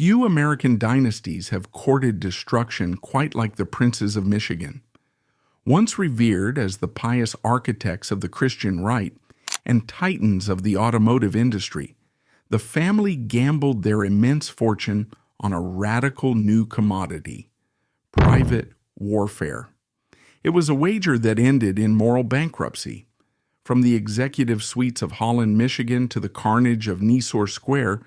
Few American dynasties have courted destruction quite like the princes of Michigan. Once revered as the pious architects of the Christian right and titans of the automotive industry, the family gambled their immense fortune on a radical new commodity: private warfare. It was a wager that ended in moral bankruptcy. From the executive suites of Holland, Michigan to the carnage of Nisour Square,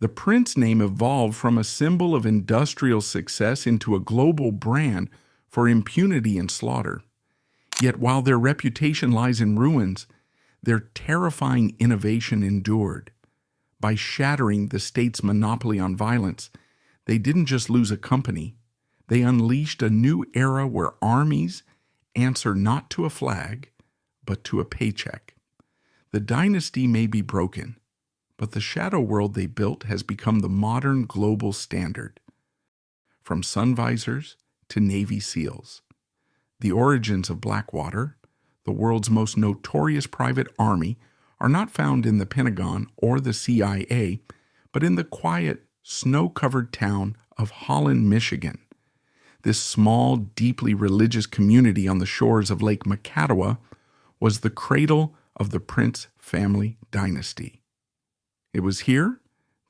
the Prince name evolved from a symbol of industrial success into a global brand for impunity and slaughter. Yet while their reputation lies in ruins, their terrifying innovation endured. By shattering the state's monopoly on violence, they didn't just lose a company, they unleashed a new era where armies answer not to a flag, but to a paycheck. The dynasty may be broken, but the shadow world they built has become the modern global standard. From sun visors to Navy SEALs. The origins of Blackwater, the world's most notorious private army, are not found in the Pentagon or the CIA, but in the quiet, snow-covered town of Holland, Michigan. This small, deeply religious community on the shores of Lake Macatawa was the cradle of the Prince family dynasty. It was here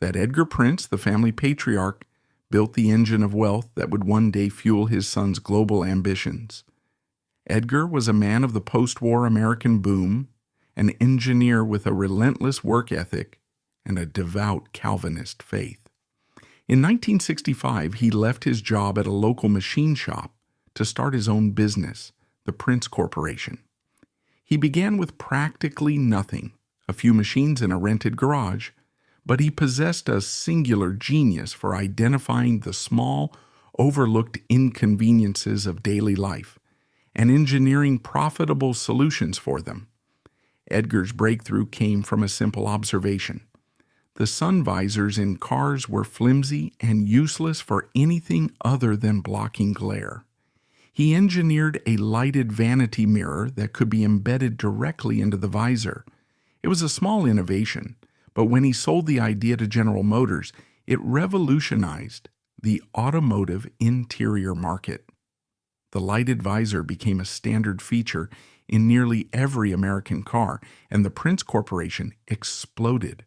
that Erik Prince, the family patriarch, built the engine of wealth that would one day fuel his son's global ambitions. Edgar was a man of the post-war American boom, an engineer with a relentless work ethic and a devout Calvinist faith. In 1965, he left his job at a local machine shop to start his own business, the Prince Corporation. He began with practically nothing, a few machines in a rented garage, but he possessed a singular genius for identifying the small, overlooked inconveniences of daily life and engineering profitable solutions for them. Edgar's breakthrough came from a simple observation. The sun visors in cars were flimsy and useless for anything other than blocking glare. He engineered a lighted vanity mirror that could be embedded directly into the visor. It was a small innovation, but when he sold the idea to General Motors, it revolutionized the automotive interior market. The lighted visor became a standard feature in nearly every American car, and the Prince Corporation exploded.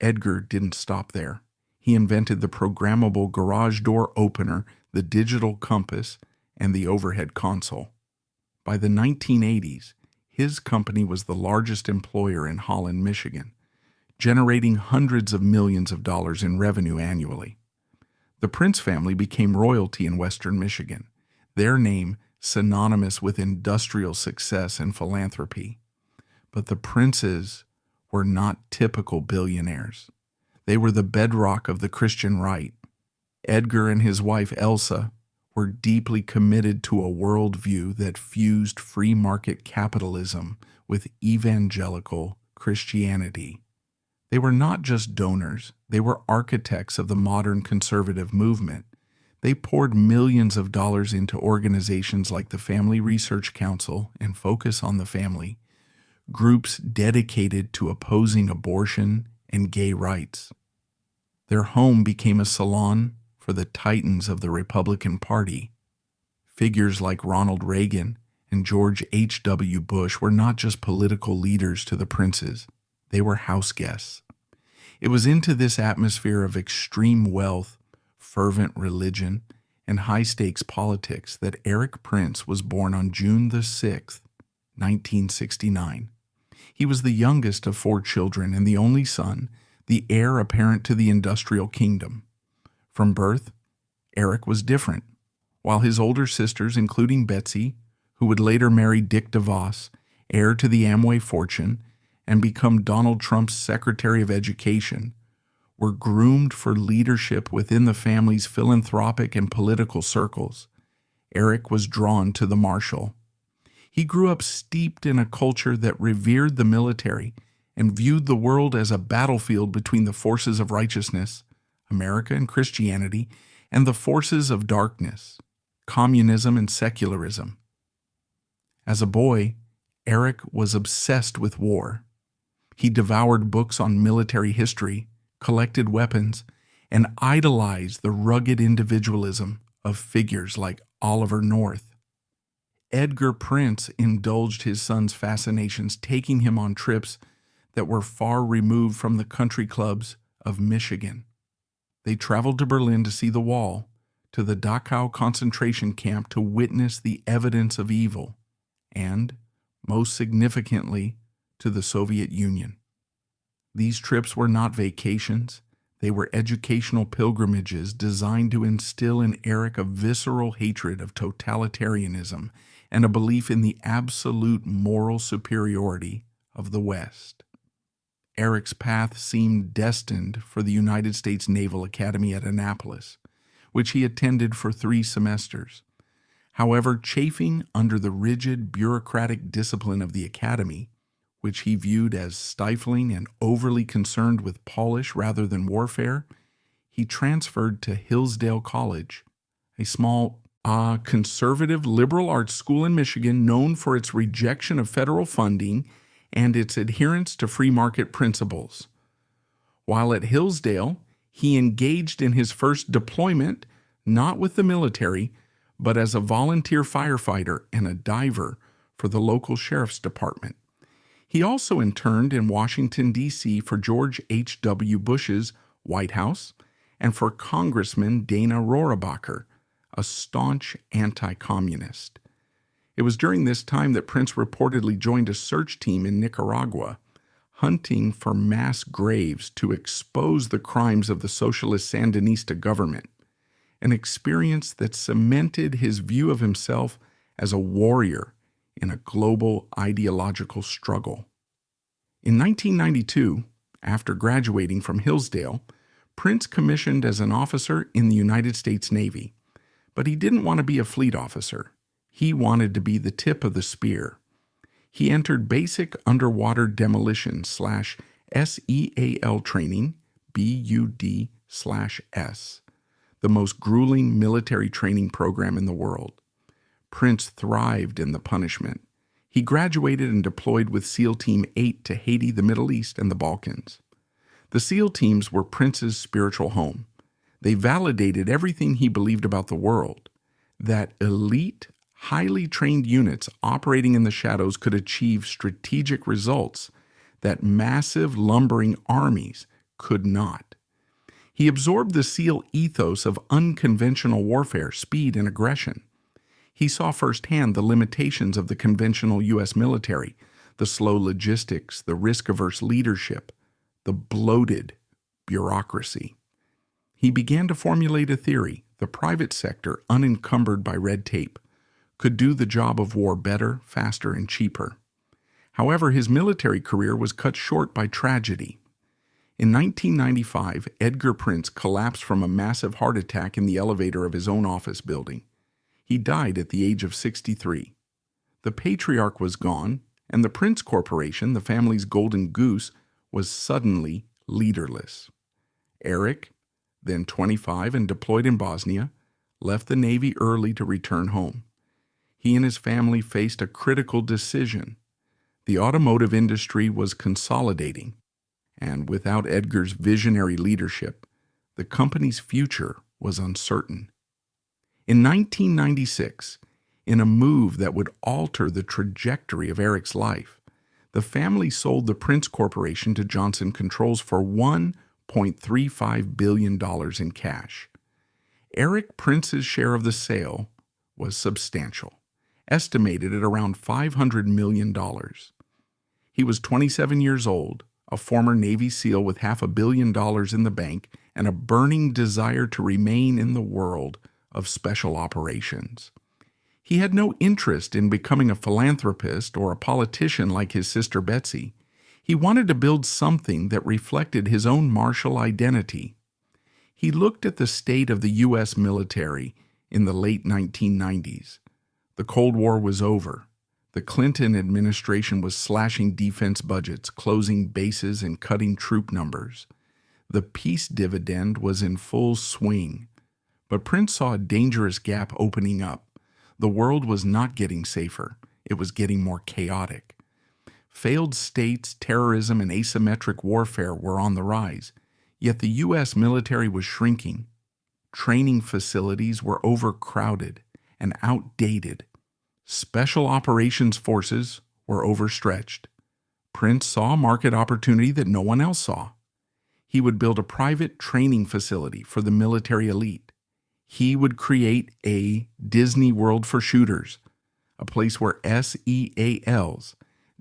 Edgar didn't stop there. He invented the programmable garage door opener, the digital compass, and the overhead console. By the 1980s, his company was the largest employer in Holland, Michigan, generating hundreds of millions of dollars in revenue annually. The Prince family became royalty in Western Michigan, their name synonymous with industrial success and philanthropy. But the Princes were not typical billionaires. They were the bedrock of the Christian right. Edgar and his wife Elsa were deeply committed to a worldview that fused free market capitalism with evangelical Christianity. They were not just donors, they were architects of the modern conservative movement. They poured millions of dollars into organizations like the Family Research Council and Focus on the Family, groups dedicated to opposing abortion and gay rights. Their home became a salon for the titans of the Republican Party. Figures like Ronald Reagan and George H.W. Bush were not just political leaders to the Princes, they were house guests. It was into this atmosphere of extreme wealth, fervent religion, and high-stakes politics that Erik Prince was born on June the 6th, 1969. He was the youngest of 4 children and the only son, the heir apparent to the industrial kingdom. From birth, Erik was different. While his older sisters, including Betsy, who would later marry Dick DeVos, heir to the Amway fortune, and become Donald Trump's Secretary of Education, were groomed for leadership within the family's philanthropic and political circles, Erik was drawn to the martial. He grew up steeped in a culture that revered the military and viewed the world as a battlefield between the forces of righteousness, America and Christianity, and the forces of darkness, communism and secularism. As a boy, Erik was obsessed with war. He devoured books on military history, collected weapons, and idolized the rugged individualism of figures like Oliver North. Erik Prince indulged his son's fascinations, taking him on trips that were far removed from the country clubs of Michigan. They traveled to Berlin to see the wall, to the Dachau concentration camp to witness the evidence of evil, and, most significantly, to the Soviet Union. These trips were not vacations. They were educational pilgrimages designed to instill in Erik a visceral hatred of totalitarianism and a belief in the absolute moral superiority of the West. Erik's path seemed destined for the United States Naval Academy at Annapolis, which he attended for 3 semesters. However, chafing under the rigid bureaucratic discipline of the academy, which he viewed as stifling and overly concerned with polish rather than warfare, he transferred to Hillsdale College, a small, conservative liberal arts school in Michigan known for its rejection of federal funding and its adherence to free market principles. While at Hillsdale, he engaged in his first deployment, not with the military, but as a volunteer firefighter and a diver for the local sheriff's department. He also interned in Washington, D.C. for George H.W. Bush's White House and for Congressman Dana Rohrabacher, a staunch anti-communist. It was during this time that Prince reportedly joined a search team in Nicaragua, hunting for mass graves to expose the crimes of the socialist Sandinista government, an experience that cemented his view of himself as a warrior in a global ideological struggle. In 1992, after graduating from Hillsdale, Prince commissioned as an officer in the United States Navy, but he didn't want to be a fleet officer. He wanted to be the tip of the spear. He entered basic underwater demolition /SEAL training, BUD/S, the most grueling military training program in the world. Prince thrived in the punishment. He graduated and deployed with SEAL Team 8 to Haiti, the Middle East, and the Balkans. The SEAL teams were Prince's spiritual home. They validated everything he believed about the world, that elite, highly trained units operating in the shadows could achieve strategic results that massive, lumbering armies could not. He absorbed the SEAL ethos of unconventional warfare, speed, and aggression. He saw firsthand the limitations of the conventional U.S. military, the slow logistics, the risk-averse leadership, the bloated bureaucracy. He began to formulate a theory: the private sector, unencumbered by red tape, could do the job of war better, faster, and cheaper. However, his military career was cut short by tragedy. In 1995, Erik Prince collapsed from a massive heart attack in the elevator of his own office building. He died at the age of 63. The patriarch was gone, and the Prince Corporation, the family's golden goose, was suddenly leaderless. Erik, then 25 and deployed in Bosnia, left the Navy early to return home. He and his family faced a critical decision. The automotive industry was consolidating, and without Edgar's visionary leadership, the company's future was uncertain. In 1996, in a move that would alter the trajectory of Erik's life, the family sold the Prince Corporation to Johnson Controls for $1.35 billion in cash. Erik Prince's share of the sale was substantial, estimated at around $500 million. He was 27 years old, a former Navy SEAL with $500 million in the bank, and a burning desire to remain in the world of special operations. He had no interest in becoming a philanthropist or a politician like his sister Betsy. He wanted to build something that reflected his own martial identity. He looked at the state of the U.S. military in the late 1990s. The Cold War was over. The Clinton administration was slashing defense budgets, closing bases, and cutting troop numbers. The peace dividend was in full swing. But Prince saw a dangerous gap opening up. The world was not getting safer. It was getting more chaotic. Failed states, terrorism, and asymmetric warfare were on the rise. Yet the U.S. military was shrinking. Training facilities were overcrowded and outdated. Special operations forces were overstretched. Prince saw a market opportunity that no one else saw. He would build a private training facility for the military elite. He would create a Disney World for shooters, a place where SEALs,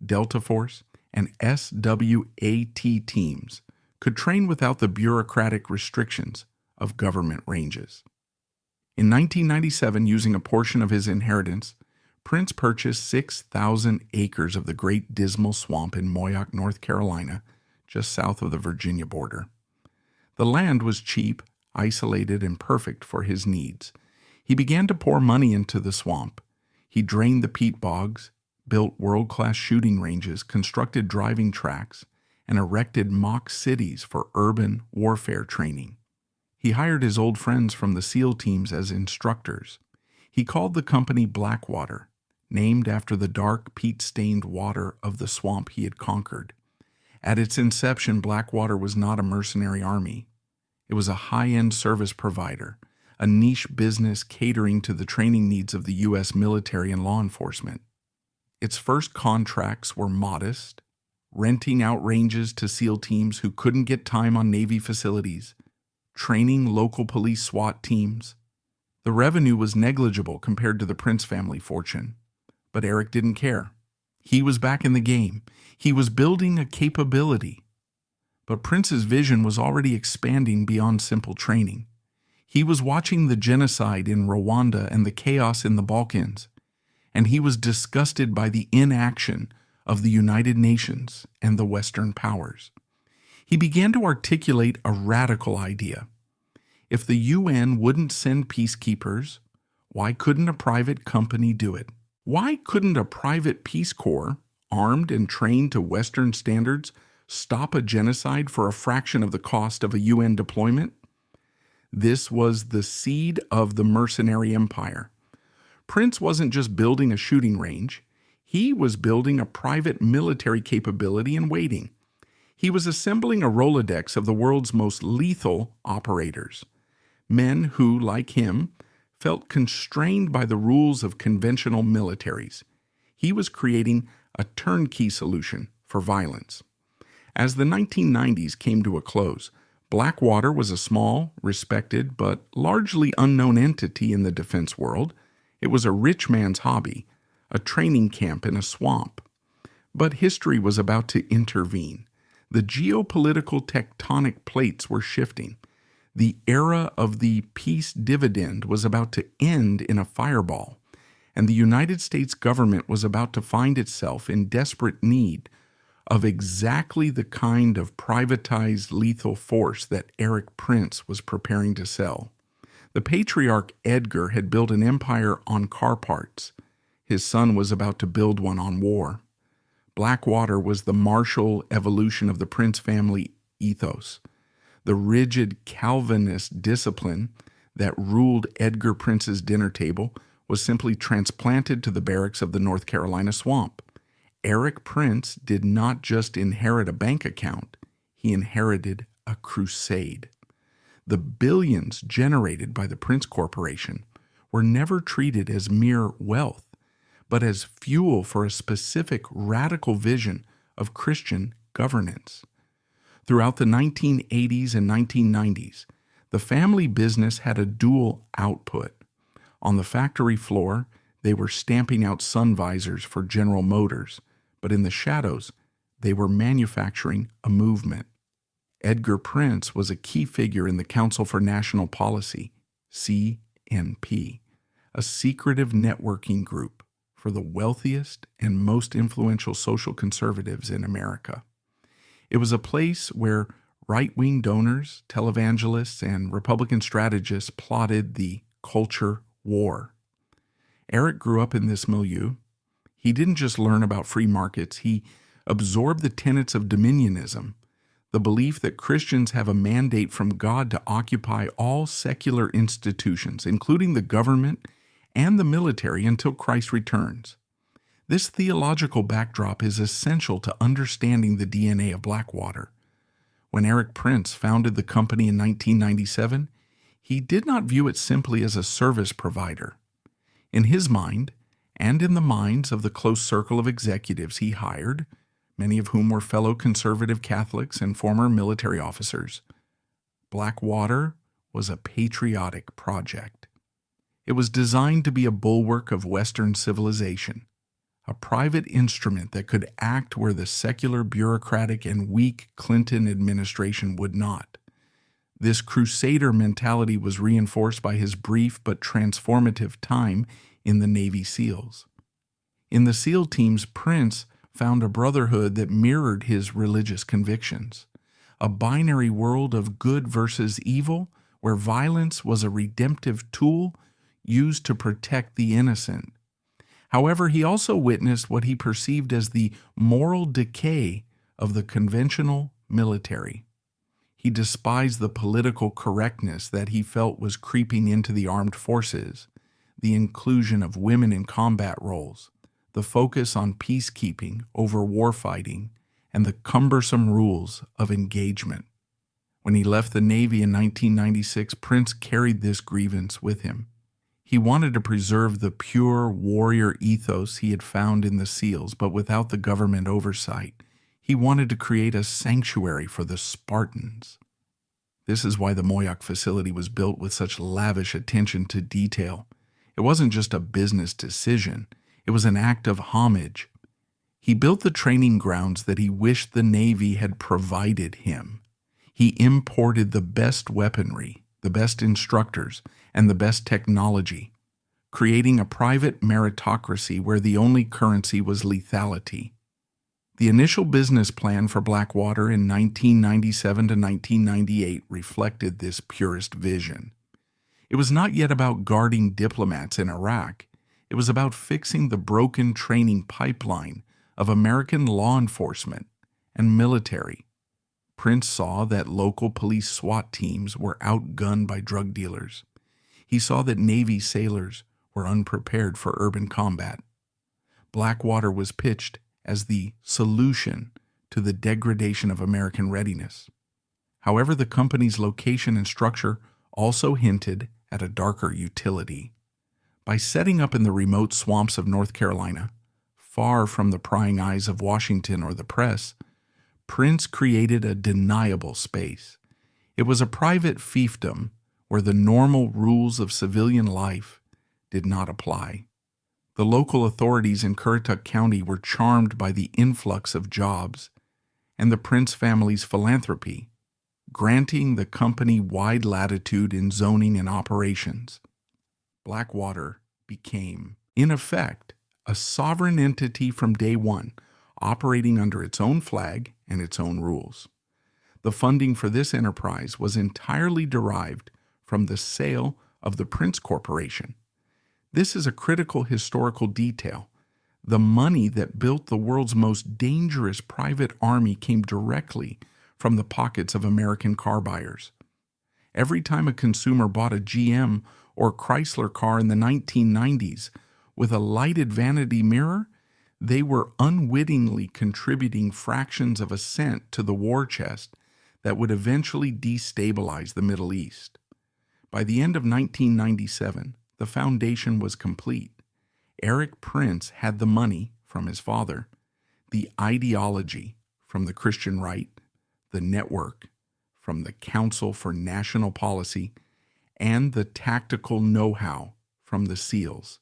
Delta Force, and SWAT teams could train without the bureaucratic restrictions of government ranges. In 1997, using a portion of his inheritance, Prince purchased 6,000 acres of the Great Dismal Swamp in Moyock, North Carolina, just south of the Virginia border. The land was cheap, isolated, and perfect for his needs. He began to pour money into the swamp. He drained the peat bogs, built world-class shooting ranges, constructed driving tracks, and erected mock cities for urban warfare training. He hired his old friends from the SEAL teams as instructors. He called the company Blackwater, named after the dark, peat-stained water of the swamp he had conquered. At its inception, Blackwater was not a mercenary army. It was a high-end service provider, a niche business catering to the training needs of the U.S. military and law enforcement. Its first contracts were modest, renting out ranges to SEAL teams who couldn't get time on Navy facilities, training local police SWAT teams. The revenue was negligible compared to the Prince family fortune, but Erik didn't care. He was back in the game. He was building a capability. But Prince's vision was already expanding beyond simple training. He was watching the genocide in Rwanda and the chaos in the Balkans, and he was disgusted by the inaction of the United Nations and the Western powers. He began to articulate a radical idea. If the UN wouldn't send peacekeepers, why couldn't a private company do it? Why couldn't a private Peace Corps, armed and trained to Western standards, stop a genocide for a fraction of the cost of a UN deployment? This was the seed of the mercenary empire. Prince wasn't just building a shooting range. He was building a private military capability in waiting. He was assembling a Rolodex of the world's most lethal operators, men who, like him, felt constrained by the rules of conventional militaries. He was creating a turnkey solution for violence. As the 1990s came to a close, Blackwater was a small, respected, but largely unknown entity in the defense world. It was a rich man's hobby, a training camp in a swamp. But history was about to intervene. The geopolitical tectonic plates were shifting. The era of the peace dividend was about to end in a fireball, and the United States government was about to find itself in desperate need of exactly the kind of privatized lethal force that Erik Prince was preparing to sell. The patriarch Edgar had built an empire on car parts. His son was about to build one on war. Blackwater was the martial evolution of the Prince family ethos. The rigid Calvinist discipline that ruled Edgar Prince's dinner table was simply transplanted to the barracks of the North Carolina swamp. Erik Prince did not just inherit a bank account, he inherited a crusade. The billions generated by the Prince Corporation were never treated as mere wealth, but as fuel for a specific radical vision of Christian governance. Throughout the 1980s and 1990s, the family business had a dual output. On the factory floor, they were stamping out sun visors for General Motors, but in the shadows, they were manufacturing a movement. Edgar Prince was a key figure in the Council for National Policy, CNP, a secretive networking group for the wealthiest and most influential social conservatives in America. It was a place where right-wing donors, televangelists, and Republican strategists plotted the culture war. Erik grew up in this milieu. He didn't just learn about free markets, he absorbed the tenets of dominionism, the belief that Christians have a mandate from God to occupy all secular institutions, including the government and the military, until Christ returns. This theological backdrop is essential to understanding the DNA of Blackwater. When Erik Prince founded the company in 1997, he did not view it simply as a service provider. In his mind, and in the minds of the close circle of executives he hired, many of whom were fellow conservative Catholics and former military officers, Blackwater was a patriotic project. It was designed to be a bulwark of Western civilization, a private instrument that could act where the secular, bureaucratic, and weak Clinton administration would not. This crusader mentality was reinforced by his brief but transformative time in the Navy SEALs. In the SEAL teams, Prince found a brotherhood that mirrored his religious convictions, a binary world of good versus evil, where violence was a redemptive tool used to protect the innocent. However, he also witnessed what he perceived as the moral decay of the conventional military. He despised the political correctness that he felt was creeping into the armed forces, the inclusion of women in combat roles, the focus on peacekeeping over warfighting, and the cumbersome rules of engagement. When he left the Navy in 1996, Prince carried this grievance with him. He wanted to preserve the pure warrior ethos he had found in the SEALs, but without the government oversight. He wanted to create a sanctuary for the Spartans. This is why the Moyoc facility was built with such lavish attention to detail. It wasn't just a business decision. It was an act of homage. He built the training grounds that he wished the Navy had provided him. He imported the best weaponry, the best instructors, and the best technology, creating a private meritocracy where the only currency was lethality. The initial business plan for Blackwater in 1997 to 1998 reflected this purist vision. It was not yet about guarding diplomats in Iraq. It was about fixing the broken training pipeline of American law enforcement and military. Prince saw that local police SWAT teams were outgunned by drug dealers. He saw that Navy sailors were unprepared for urban combat. Blackwater was pitched as the solution to the degradation of American readiness. However, the company's location and structure also hinted at a darker utility. By setting up in the remote swamps of North Carolina, far from the prying eyes of Washington or the press, Prince created a deniable space. It was a private fiefdom where the normal rules of civilian life did not apply. The local authorities in Currituck County were charmed by the influx of jobs and the Prince family's philanthropy, granting the company wide latitude in zoning and operations. Blackwater became, in effect, a sovereign entity from day one, operating under its own flag and its own rules. The funding for this enterprise was entirely derived from the sale of the Prince Corporation. This is a critical historical detail. The money that built the world's most dangerous private army came directly from the pockets of American car buyers. Every time a consumer bought a GM or Chrysler car in the 1990s with a lighted vanity mirror, they were unwittingly contributing fractions of a cent to the war chest that would eventually destabilize the Middle East. By the end of 1997, the foundation was complete. Erik Prince had the money from his father, the ideology from the Christian right, the network from the Council for National Policy, and the tactical know-how from the SEALs.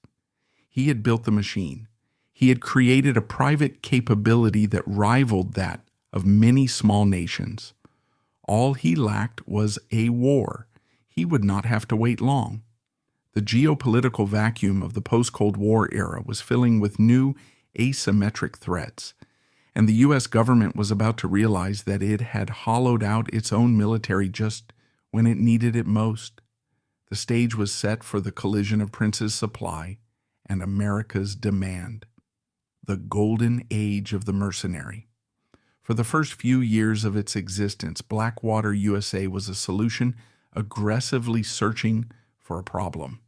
He had built the machine. He had created a private capability that rivaled that of many small nations. All he lacked was a war. He would not have to wait long. The geopolitical vacuum of the post-Cold War era was filling with new asymmetric threats, and the U.S. government was about to realize that it had hollowed out its own military just when it needed it most. The stage was set for the collision of Prince's supply and America's demand. The golden age of the mercenary. For the first few years of its existence, Blackwater USA was a solution aggressively searching for a problem.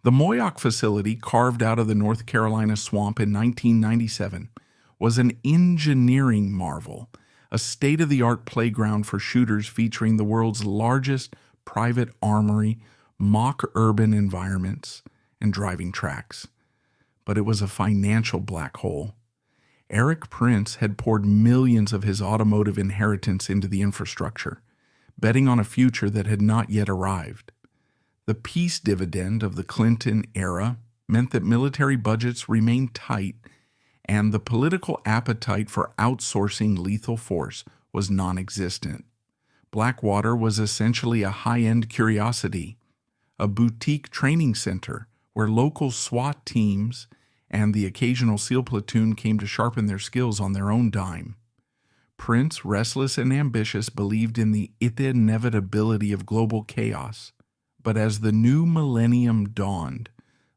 The Moyoc facility, carved out of the North Carolina swamp in 1997, was an engineering marvel, a state-of-the-art playground for shooters featuring the world's largest private armory, mock urban environments, and driving tracks. But it was a financial black hole. Erik Prince had poured millions of his automotive inheritance into the infrastructure, betting on a future that had not yet arrived. The peace dividend of the Clinton era meant that military budgets remained tight, and the political appetite for outsourcing lethal force was non-existent. Blackwater was essentially a high-end curiosity, a boutique training center where local SWAT teams and the occasional SEAL platoon came to sharpen their skills on their own dime. Prince, restless and ambitious, believed in the inevitability of global chaos. But as the new millennium dawned,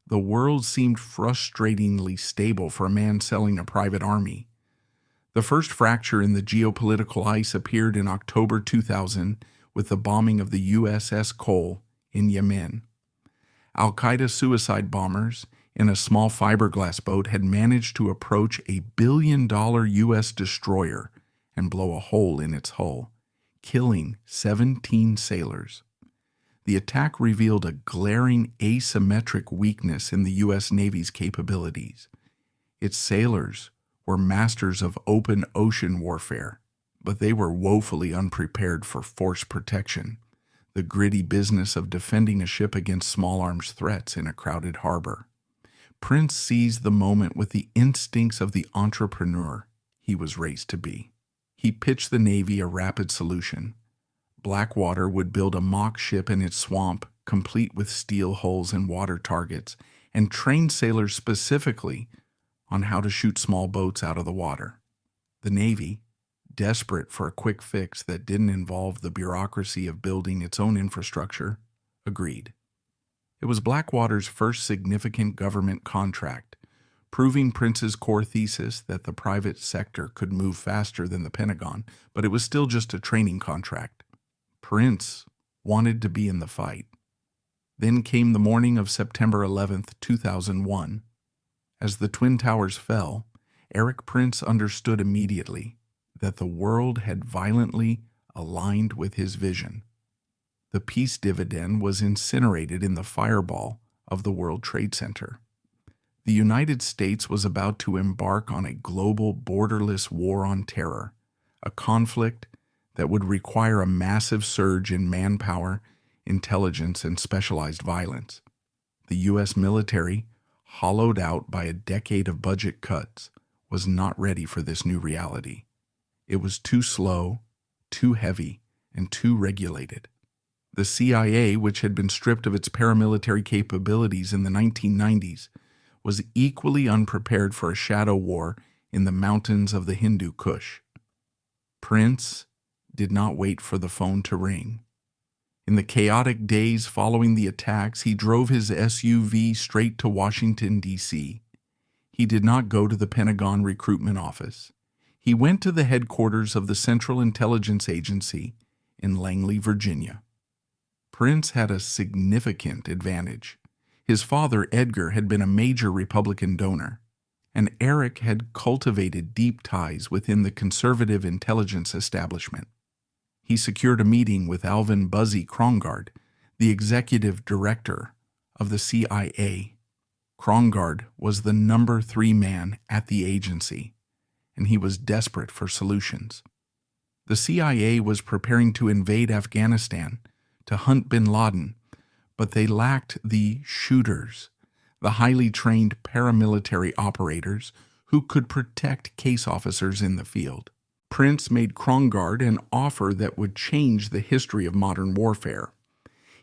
the world seemed frustratingly stable for a man selling a private army. The first fracture in the geopolitical ice appeared in October 2000 with the bombing of the USS Cole in Yemen. Al-Qaeda suicide bombers in a small fiberglass boat had managed to approach a billion-dollar U.S. destroyer and blow a hole in its hull, killing 17 sailors. The attack revealed a glaring asymmetric weakness in the U.S. Navy's capabilities. Its sailors were masters of open ocean warfare, but they were woefully unprepared for force protection, the gritty business of defending a ship against small arms threats in a crowded harbor. Prince seized the moment with the instincts of the entrepreneur he was raised to be. He pitched the Navy a rapid solution. Blackwater would build a mock ship in its swamp, complete with steel hulls and water targets, and train sailors specifically on how to shoot small boats out of the water. The Navy, desperate for a quick fix that didn't involve the bureaucracy of building its own infrastructure, agreed. It was Blackwater's first significant government contract, proving Prince's core thesis that the private sector could move faster than the Pentagon, but it was still just a training contract. Prince wanted to be in the fight. Then came the morning of September 11th, 2001. As the Twin Towers fell, Erik Prince understood immediately that the world had violently aligned with his vision. The peace dividend was incinerated in the fireball of the World Trade Center. The United States was about to embark on a global borderless war on terror, a conflict that would require a massive surge in manpower, intelligence, and specialized violence. The U.S. military, hollowed out by a decade of budget cuts, was not ready for this new reality. It was too slow, too heavy, and too regulated. The CIA, which had been stripped of its paramilitary capabilities in the 1990s, was equally unprepared for a shadow war in the mountains of the Hindu Kush. Prince did not wait for the phone to ring. In the chaotic days following the attacks, he drove his SUV straight to Washington, D.C. He did not go to the Pentagon recruitment office. He went to the headquarters of the Central Intelligence Agency in Langley, Virginia. Prince had a significant advantage. His father, Edgar, had been a major Republican donor, and Erik had cultivated deep ties within the conservative intelligence establishment. He secured a meeting with Alvin Buzzy Krongard, the executive director of the CIA. Krongard was the number 3 man at the agency, and he was desperate for solutions. The CIA was preparing to invade Afghanistan to hunt bin Laden, but they lacked the shooters, the highly trained paramilitary operators who could protect case officers in the field. Prince made Krongard an offer that would change the history of modern warfare.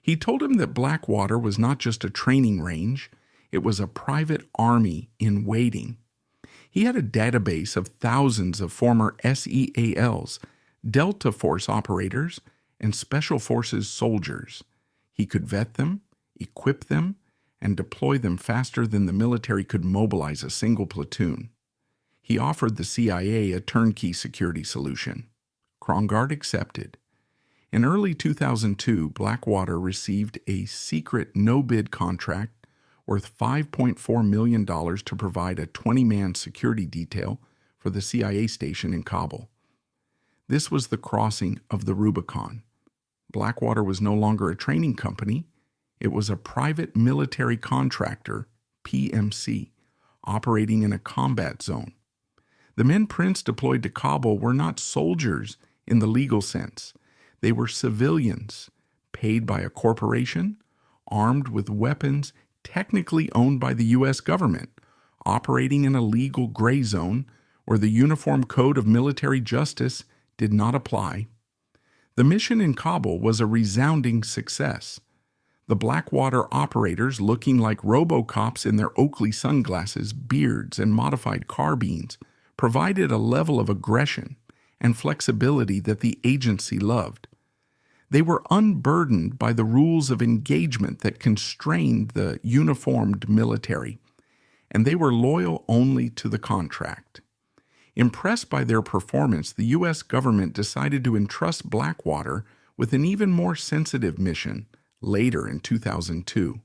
He told him that Blackwater was not just a training range, it was a private army in waiting. He had a database of thousands of former SEALs, Delta Force operators, and Special Forces soldiers. He could vet them, equip them, and deploy them faster than the military could mobilize a single platoon. He offered the CIA a turnkey security solution. Krongard accepted. In early 2002, Blackwater received a secret no-bid contract worth $5.4 million to provide a 20-man security detail for the CIA station in Kabul. This was the crossing of the Rubicon. Blackwater was no longer a training company. It was a private military contractor, PMC, operating in a combat zone. The men Prince deployed to Kabul were not soldiers in the legal sense. They were civilians, paid by a corporation, armed with weapons technically owned by the U.S. government, operating in a legal gray zone where the Uniform Code of Military Justice did not apply. The mission in Kabul was a resounding success. The Blackwater operators, looking like RoboCops in their Oakley sunglasses, beards, and modified carbines, provided a level of aggression and flexibility that the agency loved. They were unburdened by the rules of engagement that constrained the uniformed military, and they were loyal only to the contract. Impressed by their performance, the U.S. government decided to entrust Blackwater with an even more sensitive mission later in 2002.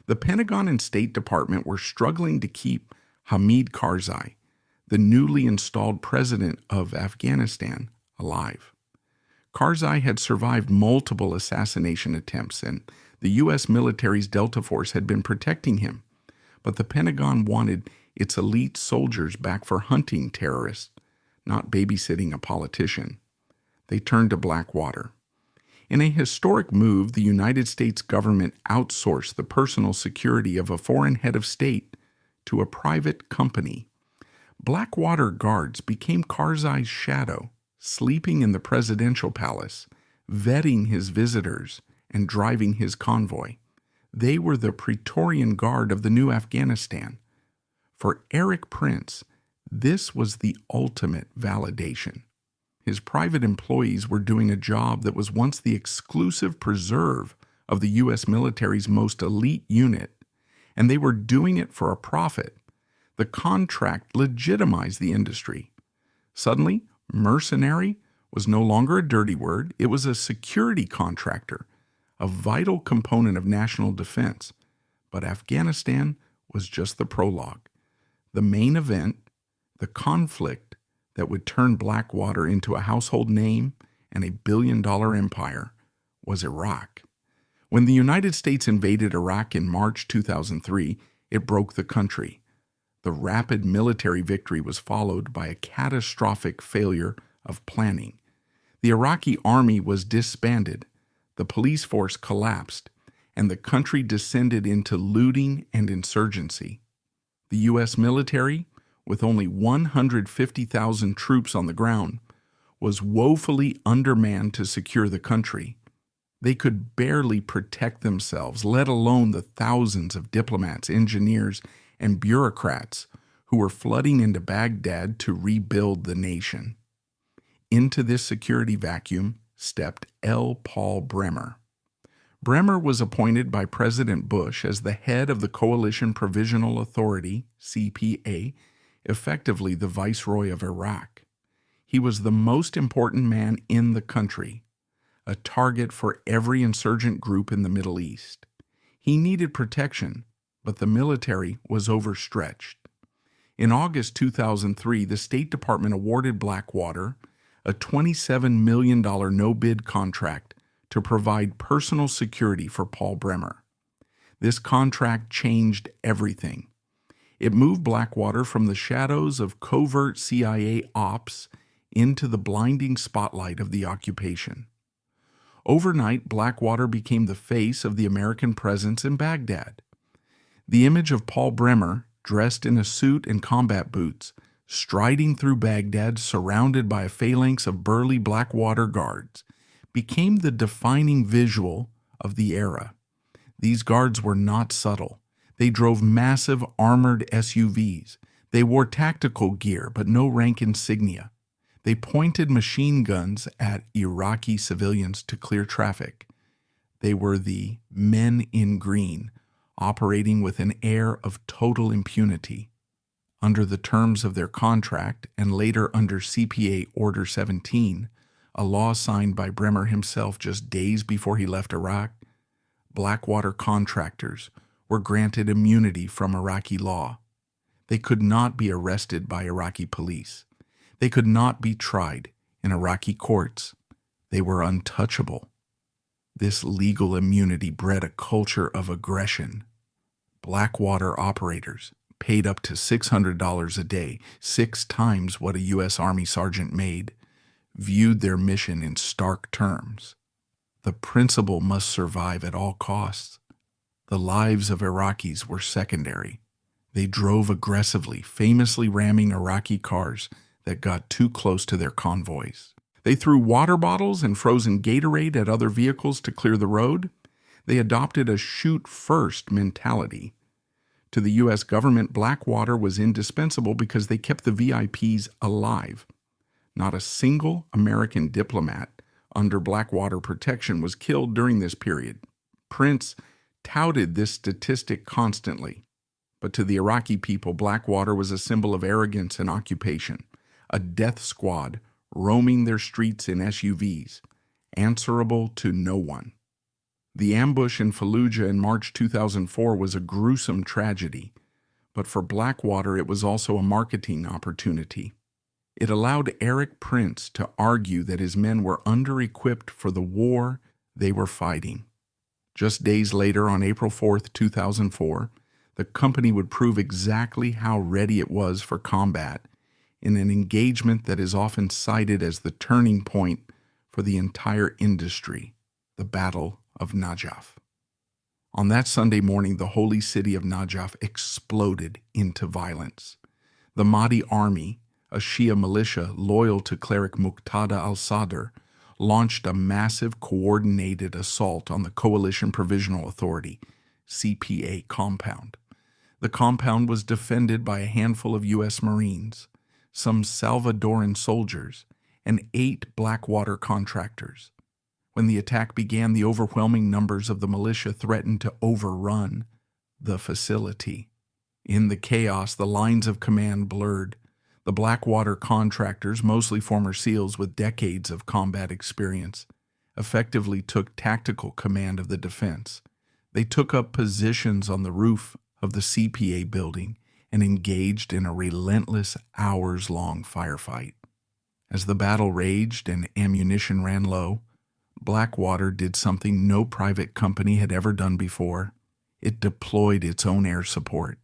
The Pentagon and State Department were struggling to keep Hamid Karzai, the newly installed president of Afghanistan, alive. Karzai had survived multiple assassination attempts, and the U.S. military's Delta Force had been protecting him, but the Pentagon wanted its elite soldiers back for hunting terrorists, not babysitting a politician. They turned to Blackwater. In a historic move, the United States government outsourced the personal security of a foreign head of state to a private company. Blackwater guards became Karzai's shadow, sleeping in the presidential palace, vetting his visitors, and driving his convoy. They were the Praetorian Guard of the new Afghanistan. For Erik Prince, this was the ultimate validation. His private employees were doing a job that was once the exclusive preserve of the U.S. military's most elite unit, and they were doing it for a profit. The contract legitimized the industry. Suddenly, mercenary was no longer a dirty word. It was a security contractor, a vital component of national defense. But Afghanistan was just the prologue. The main event, the conflict that would turn Blackwater into a household name and a billion-dollar empire, was Iraq. When the United States invaded Iraq in March 2003, it broke the country. The rapid military victory was followed by a catastrophic failure of planning. The Iraqi army was disbanded, the police force collapsed, and the country descended into looting and insurgency. The U.S. military, with only 150,000 troops on the ground, was woefully undermanned to secure the country. They could barely protect themselves, let alone the thousands of diplomats, engineers, and bureaucrats who were flooding into Baghdad to rebuild the nation. Into this security vacuum stepped L. Paul Bremer. Bremer was appointed by President Bush as the head of the Coalition Provisional Authority, CPA, effectively the Viceroy of Iraq. He was the most important man in the country, a target for every insurgent group in the Middle East. He needed protection, but the military was overstretched. In August 2003, the State Department awarded Blackwater a $27 million no-bid contract to provide personal security for Paul Bremer. This contract changed everything. It moved Blackwater from the shadows of covert CIA ops into the blinding spotlight of the occupation. Overnight, Blackwater became the face of the American presence in Baghdad. The image of Paul Bremer, dressed in a suit and combat boots, striding through Baghdad surrounded by a phalanx of burly Blackwater guards, became the defining visual of the era. These guards were not subtle. They drove massive armored SUVs. They wore tactical gear, but no rank insignia. They pointed machine guns at Iraqi civilians to clear traffic. They were the men in green, operating with an air of total impunity. Under the terms of their contract, and later under CPA Order 17, a law signed by Bremer himself just days before he left Iraq, Blackwater contractors were granted immunity from Iraqi law. They could not be arrested by Iraqi police. They could not be tried in Iraqi courts, they were untouchable. This legal immunity bred a culture of aggression. Blackwater operators, paid up to $600 a day, 6 times what a U.S. Army sergeant made, viewed their mission in stark terms. The principle must survive at all costs. The lives of Iraqis were secondary. They drove aggressively, famously ramming Iraqi cars that got too close to their convoys. They threw water bottles and frozen Gatorade at other vehicles to clear the road. They adopted a shoot-first mentality. To the U.S. government, Blackwater was indispensable because they kept the VIPs alive. Not a single American diplomat under Blackwater protection was killed during this period. Prince touted this statistic constantly. But to the Iraqi people, Blackwater was a symbol of arrogance and occupation, a death squad roaming their streets in SUVs, answerable to no one. The ambush in Fallujah in March 2004 was a gruesome tragedy, but for Blackwater it was also a marketing opportunity. It allowed Erik Prince to argue that his men were under-equipped for the war they were fighting. Just days later, on April 4, 2004, the company would prove exactly how ready it was for combat in an engagement that is often cited as the turning point for the entire industry, the Battle of Najaf. On that Sunday morning, the holy city of Najaf exploded into violence. The Mahdi army, a Shia militia loyal to cleric Muqtada al-Sadr, launched a massive coordinated assault on the Coalition Provisional Authority, CPA, compound. The compound was defended by a handful of U.S. Marines, some Salvadoran soldiers, and 8 Blackwater contractors. When the attack began, the overwhelming numbers of the militia threatened to overrun the facility. In the chaos, the lines of command blurred. The Blackwater contractors, mostly former SEALs with decades of combat experience, effectively took tactical command of the defense. They took up positions on the roof of the CPA building and engaged in a relentless hours-long firefight. As the battle raged and ammunition ran low, Blackwater did something no private company had ever done before. It deployed its own air support.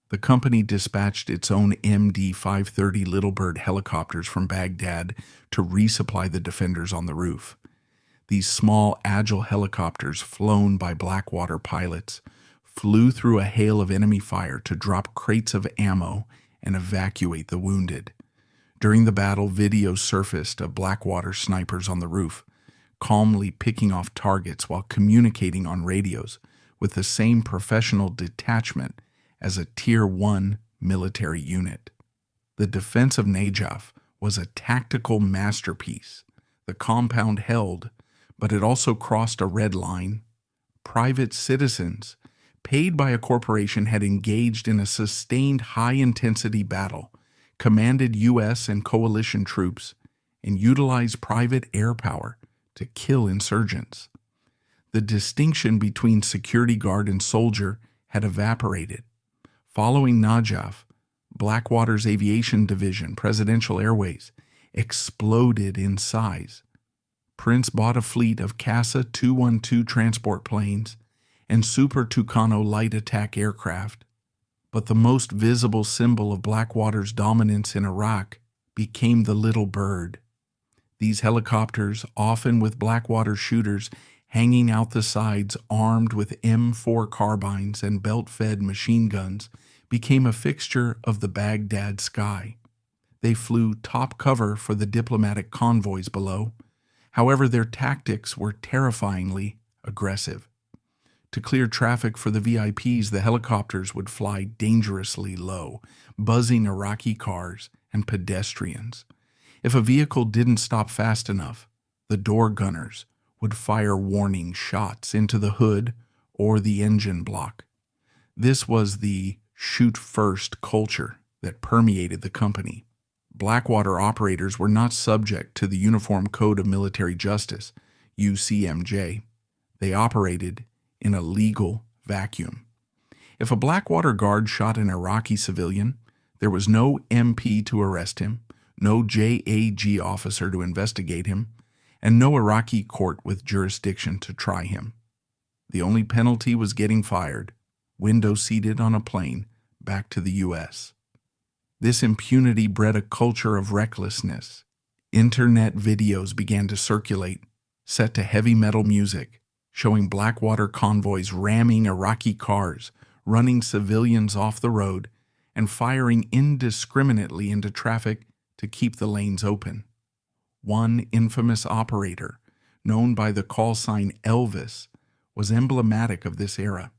The company dispatched its own MD-530 Little Bird helicopters from Baghdad to resupply the defenders on the roof. These small, agile helicopters, flown by Blackwater pilots, flew through a hail of enemy fire to drop crates of ammo and evacuate the wounded. During the battle, videos surfaced of Blackwater snipers on the roof, calmly picking off targets while communicating on radios with the same professional detachment as a Tier 1 military unit. The defense of Najaf was a tactical masterpiece. The compound held, but it also crossed a red line. Private citizens, paid by a corporation, had engaged in a sustained high-intensity battle, commanded U.S. and coalition troops, and utilized private air power to kill insurgents. The distinction between security guard and soldier had evaporated. Following Najaf, Blackwater's aviation division, Presidential Airways, exploded in size. Prince bought a fleet of Casa 212 transport planes and Super Tucano light attack aircraft. But the most visible symbol of Blackwater's dominance in Iraq became the Little Bird. These helicopters, often with Blackwater shooters hanging out the sides armed with M4 carbines and belt-fed machine guns, became a fixture of the Baghdad sky. They flew top cover for the diplomatic convoys below. However, their tactics were terrifyingly aggressive. To clear traffic for the VIPs, the helicopters would fly dangerously low, buzzing Iraqi cars and pedestrians. If a vehicle didn't stop fast enough, the door gunners would fire warning shots into the hood or the engine block. This was the shoot-first culture that permeated the company. Blackwater operators were not subject to the Uniform Code of Military Justice, UCMJ. They operated in a legal vacuum. If a Blackwater guard shot an Iraqi civilian, there was no MP to arrest him, no JAG officer to investigate him, and no Iraqi court with jurisdiction to try him. The only penalty was getting fired, window-seated on a plane, back to the U.S. This impunity bred a culture of recklessness. Internet videos began to circulate, set to heavy metal music, showing Blackwater convoys ramming Iraqi cars, running civilians off the road, and firing indiscriminately into traffic to keep the lanes open. One infamous operator, known by the call sign Elvis, was emblematic of this era.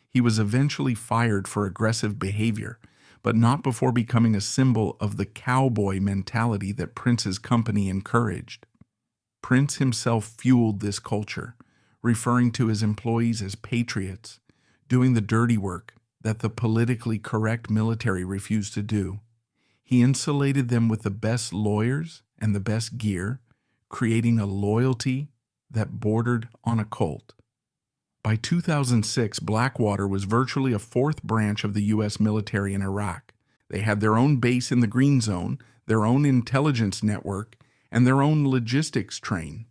He was eventually fired for aggressive behavior, but not before becoming a symbol of the cowboy mentality that Prince's company encouraged. Prince himself fueled this culture, referring to his employees as patriots, doing the dirty work that the politically correct military refused to do. He insulated them with the best lawyers and the best gear, creating a loyalty that bordered on a cult. By 2006, Blackwater was virtually a fourth branch of the U.S. military in Iraq. They had their own base in the Green Zone, their own intelligence network, and their own logistics train.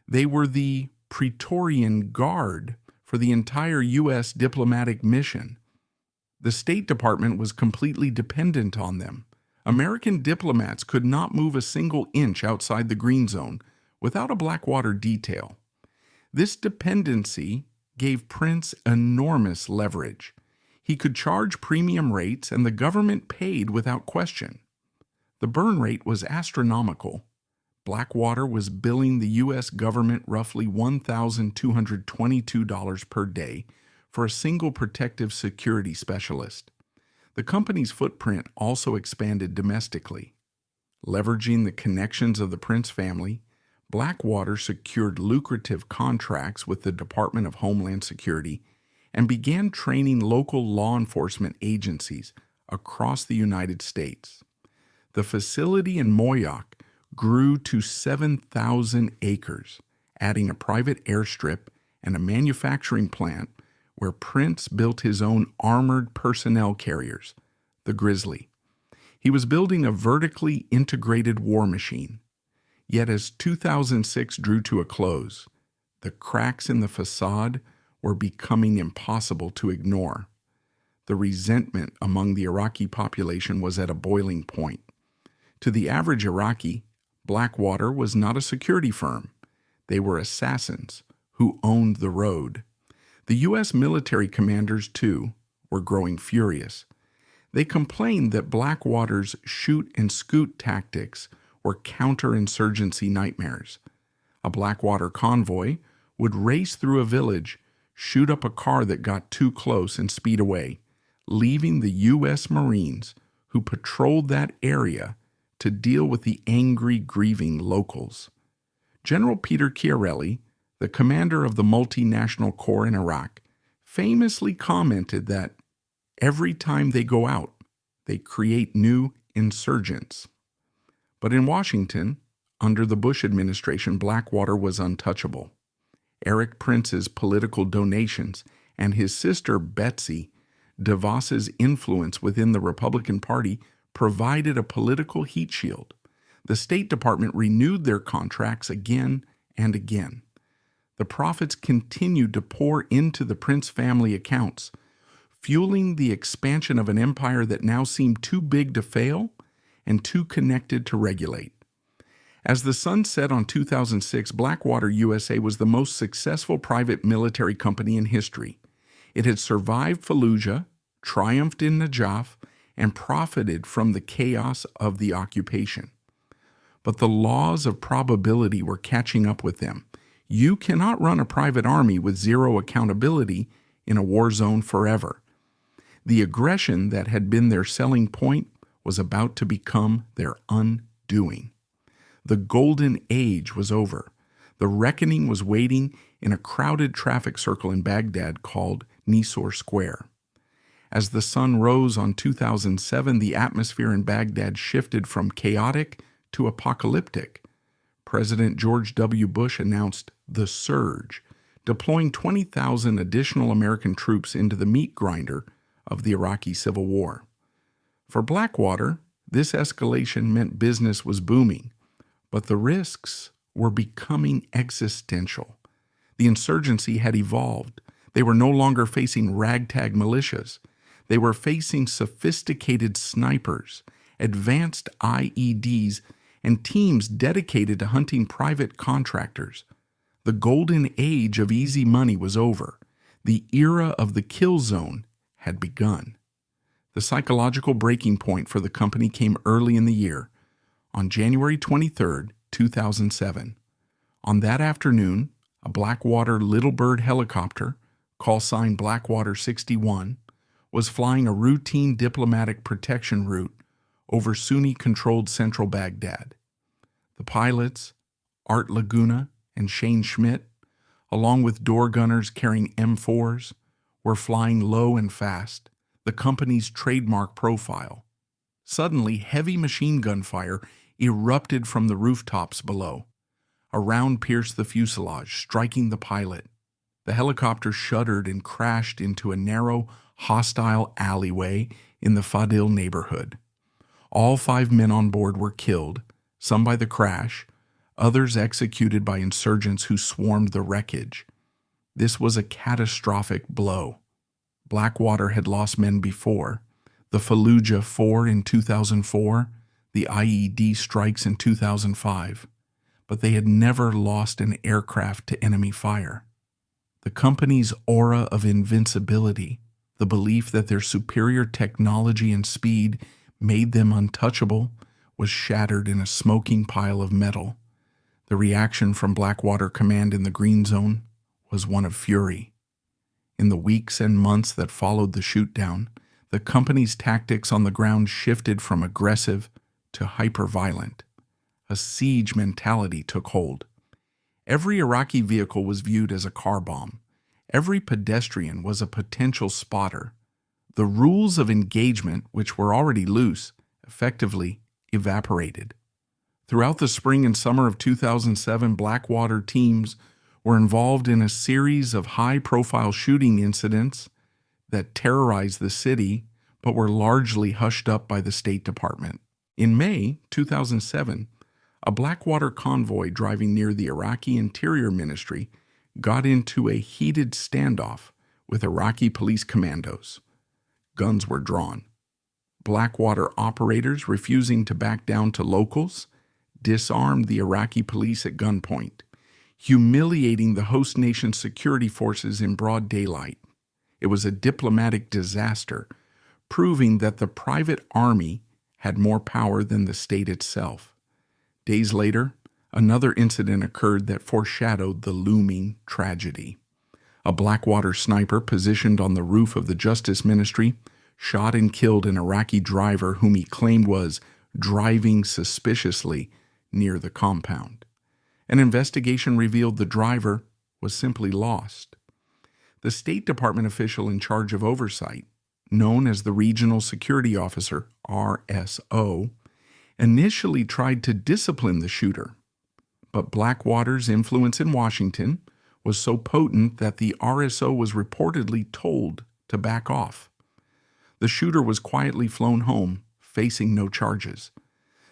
They were the Praetorian Guard for the entire U.S. diplomatic mission. The State Department was completely dependent on them. American diplomats could not move a single inch outside the Green Zone without a Blackwater detail. This dependency gave Prince enormous leverage. He could charge premium rates, and the government paid without question. The burn rate was astronomical. Blackwater was billing the U.S. government roughly $1,222 per day for a single protective security specialist. The company's footprint also expanded domestically. Leveraging the connections of the Prince family, Blackwater secured lucrative contracts with the Department of Homeland Security and began training local law enforcement agencies across the United States. The facility in Moyoc grew to 7,000 acres, adding a private airstrip and a manufacturing plant where Prince built his own armored personnel carriers, the Grizzly. He was building a vertically integrated war machine. Yet as 2006 drew to a close, the cracks in the facade were becoming impossible to ignore. The resentment among the Iraqi population was at a boiling point. To the average Iraqi, Blackwater was not a security firm. They were assassins who owned the road. The U.S. military commanders, too, were growing furious. They complained that Blackwater's shoot-and-scoot tactics were counterinsurgency nightmares. A Blackwater convoy would race through a village, shoot up a car that got too close, and speed away, leaving the U.S. Marines who patrolled that area to deal with the angry, grieving locals. General Peter Chiarelli, the commander of the multinational corps in Iraq, famously commented that every time they go out, they create new insurgents. But in Washington, under the Bush administration, Blackwater was untouchable. Erik Prince's political donations and his sister Betsy DeVos's influence within the Republican Party provided a political heat shield. The State Department renewed their contracts again and again. The profits continued to pour into the Prince family accounts, fueling the expansion of an empire that now seemed too big to fail and too connected to regulate. As the sun set on 2006, Blackwater USA was the most successful private military company in history. It had survived Fallujah, triumphed in Najaf, and profited from the chaos of the occupation. But the laws of probability were catching up with them. You cannot run a private army with zero accountability in a war zone forever. The aggression that had been their selling point was about to become their undoing. The golden age was over. The reckoning was waiting in a crowded traffic circle in Baghdad called Nisor Square. As the sun rose on 2007, the atmosphere in Baghdad shifted from chaotic to apocalyptic. President George W. Bush announced the surge, deploying 20,000 additional American troops into the meat grinder of the Iraqi Civil War. For Blackwater, This escalation meant business was booming, but the risks were becoming existential. The insurgency had evolved. They were no longer facing ragtag militias. They were facing sophisticated snipers, advanced IEDs, and teams dedicated to hunting private contractors. The golden age of easy money was over. The era of the kill zone had begun. The psychological breaking point for the company came early in the year, on January 23, 2007. On that afternoon, a Blackwater Little Bird helicopter, call sign Blackwater 61, was flying a routine diplomatic protection route over Sunni-controlled central Baghdad. The pilots, Art Laguna and Shane Schmidt, along with door gunners carrying M4s, were flying low and fast, the company's trademark profile. Suddenly, heavy machine gun fire erupted from the rooftops below. A round pierced the fuselage, striking the pilot. The helicopter shuddered and crashed into a narrow, hostile alleyway in the Fadil neighborhood. All 5 men on board were killed, some by the crash, others executed by insurgents who swarmed the wreckage. This was a catastrophic blow. Blackwater had lost men before: the Fallujah 4 in 2004, the IED strikes in 2005, but they had never lost an aircraft to enemy fire. The company's aura of invincibility, the belief that their superior technology and speed made them untouchable, was shattered in a smoking pile of metal. The reaction from Blackwater Command in the Green Zone was one of fury. In the weeks and months that followed the shoot-down, the company's tactics on the ground shifted from aggressive to hyper-violent. A siege mentality took hold. Every Iraqi vehicle was viewed as a car bomb. Every pedestrian was a potential spotter. The rules of engagement, which were already loose, effectively evaporated. Throughout the spring and summer of 2007, Blackwater teams were involved in a series of high-profile shooting incidents that terrorized the city but were largely hushed up by the State Department. In May 2007, a Blackwater convoy driving near the Iraqi Interior Ministry got into a heated standoff with Iraqi police commandos. Guns were drawn. Blackwater operators, refusing to back down to locals, disarmed the Iraqi police at gunpoint, humiliating the host nation's security forces in broad daylight. It was a diplomatic disaster, proving that the private army had more power than the state itself. Days later, another incident occurred that foreshadowed the looming tragedy. A Blackwater sniper positioned on the roof of the Justice Ministry shot and killed an Iraqi driver whom he claimed was driving suspiciously near the compound. An investigation revealed the driver was simply lost. The State Department official in charge of oversight, known as the Regional Security Officer, RSO, initially tried to discipline the shooter. But Blackwater's influence in Washington was so potent that the RSO was reportedly told to back off. The shooter was quietly flown home, facing no charges.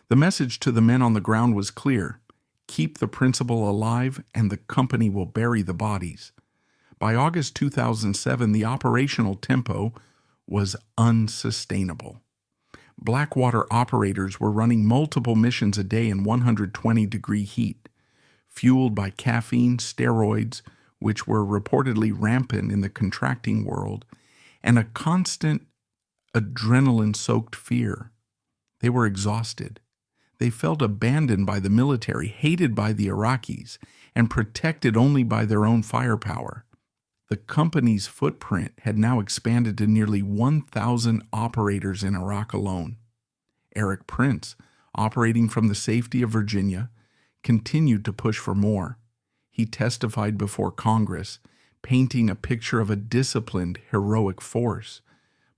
The message to the men on the ground was clear: keep the principal alive and the company will bury the bodies. By August 2007, the operational tempo was unsustainable. Blackwater operators were running multiple missions a day in 120-degree heat, fueled by caffeine, steroids, which were reportedly rampant in the contracting world, and a constant adrenaline-soaked fear. They were exhausted. They felt abandoned by the military, hated by the Iraqis, and protected only by their own firepower. The company's footprint had now expanded to nearly 1,000 operators in Iraq alone. Erik Prince, operating from the safety of Virginia, continued to push for more. He testified before Congress, painting a picture of a disciplined, heroic force.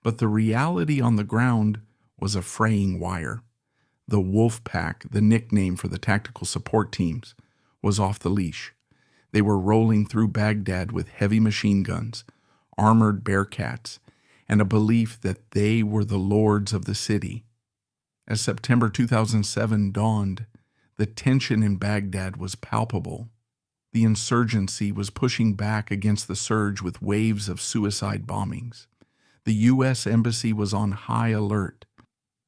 But the reality on the ground was a fraying wire. The Wolf Pack, the nickname for the tactical support teams, was off the leash. They were rolling through Baghdad with heavy machine guns, armored Bearcats, and a belief that they were the lords of the city. As September 2007 dawned, the tension in Baghdad was palpable. The insurgency was pushing back against the surge with waves of suicide bombings. The U.S. Embassy was on high alert.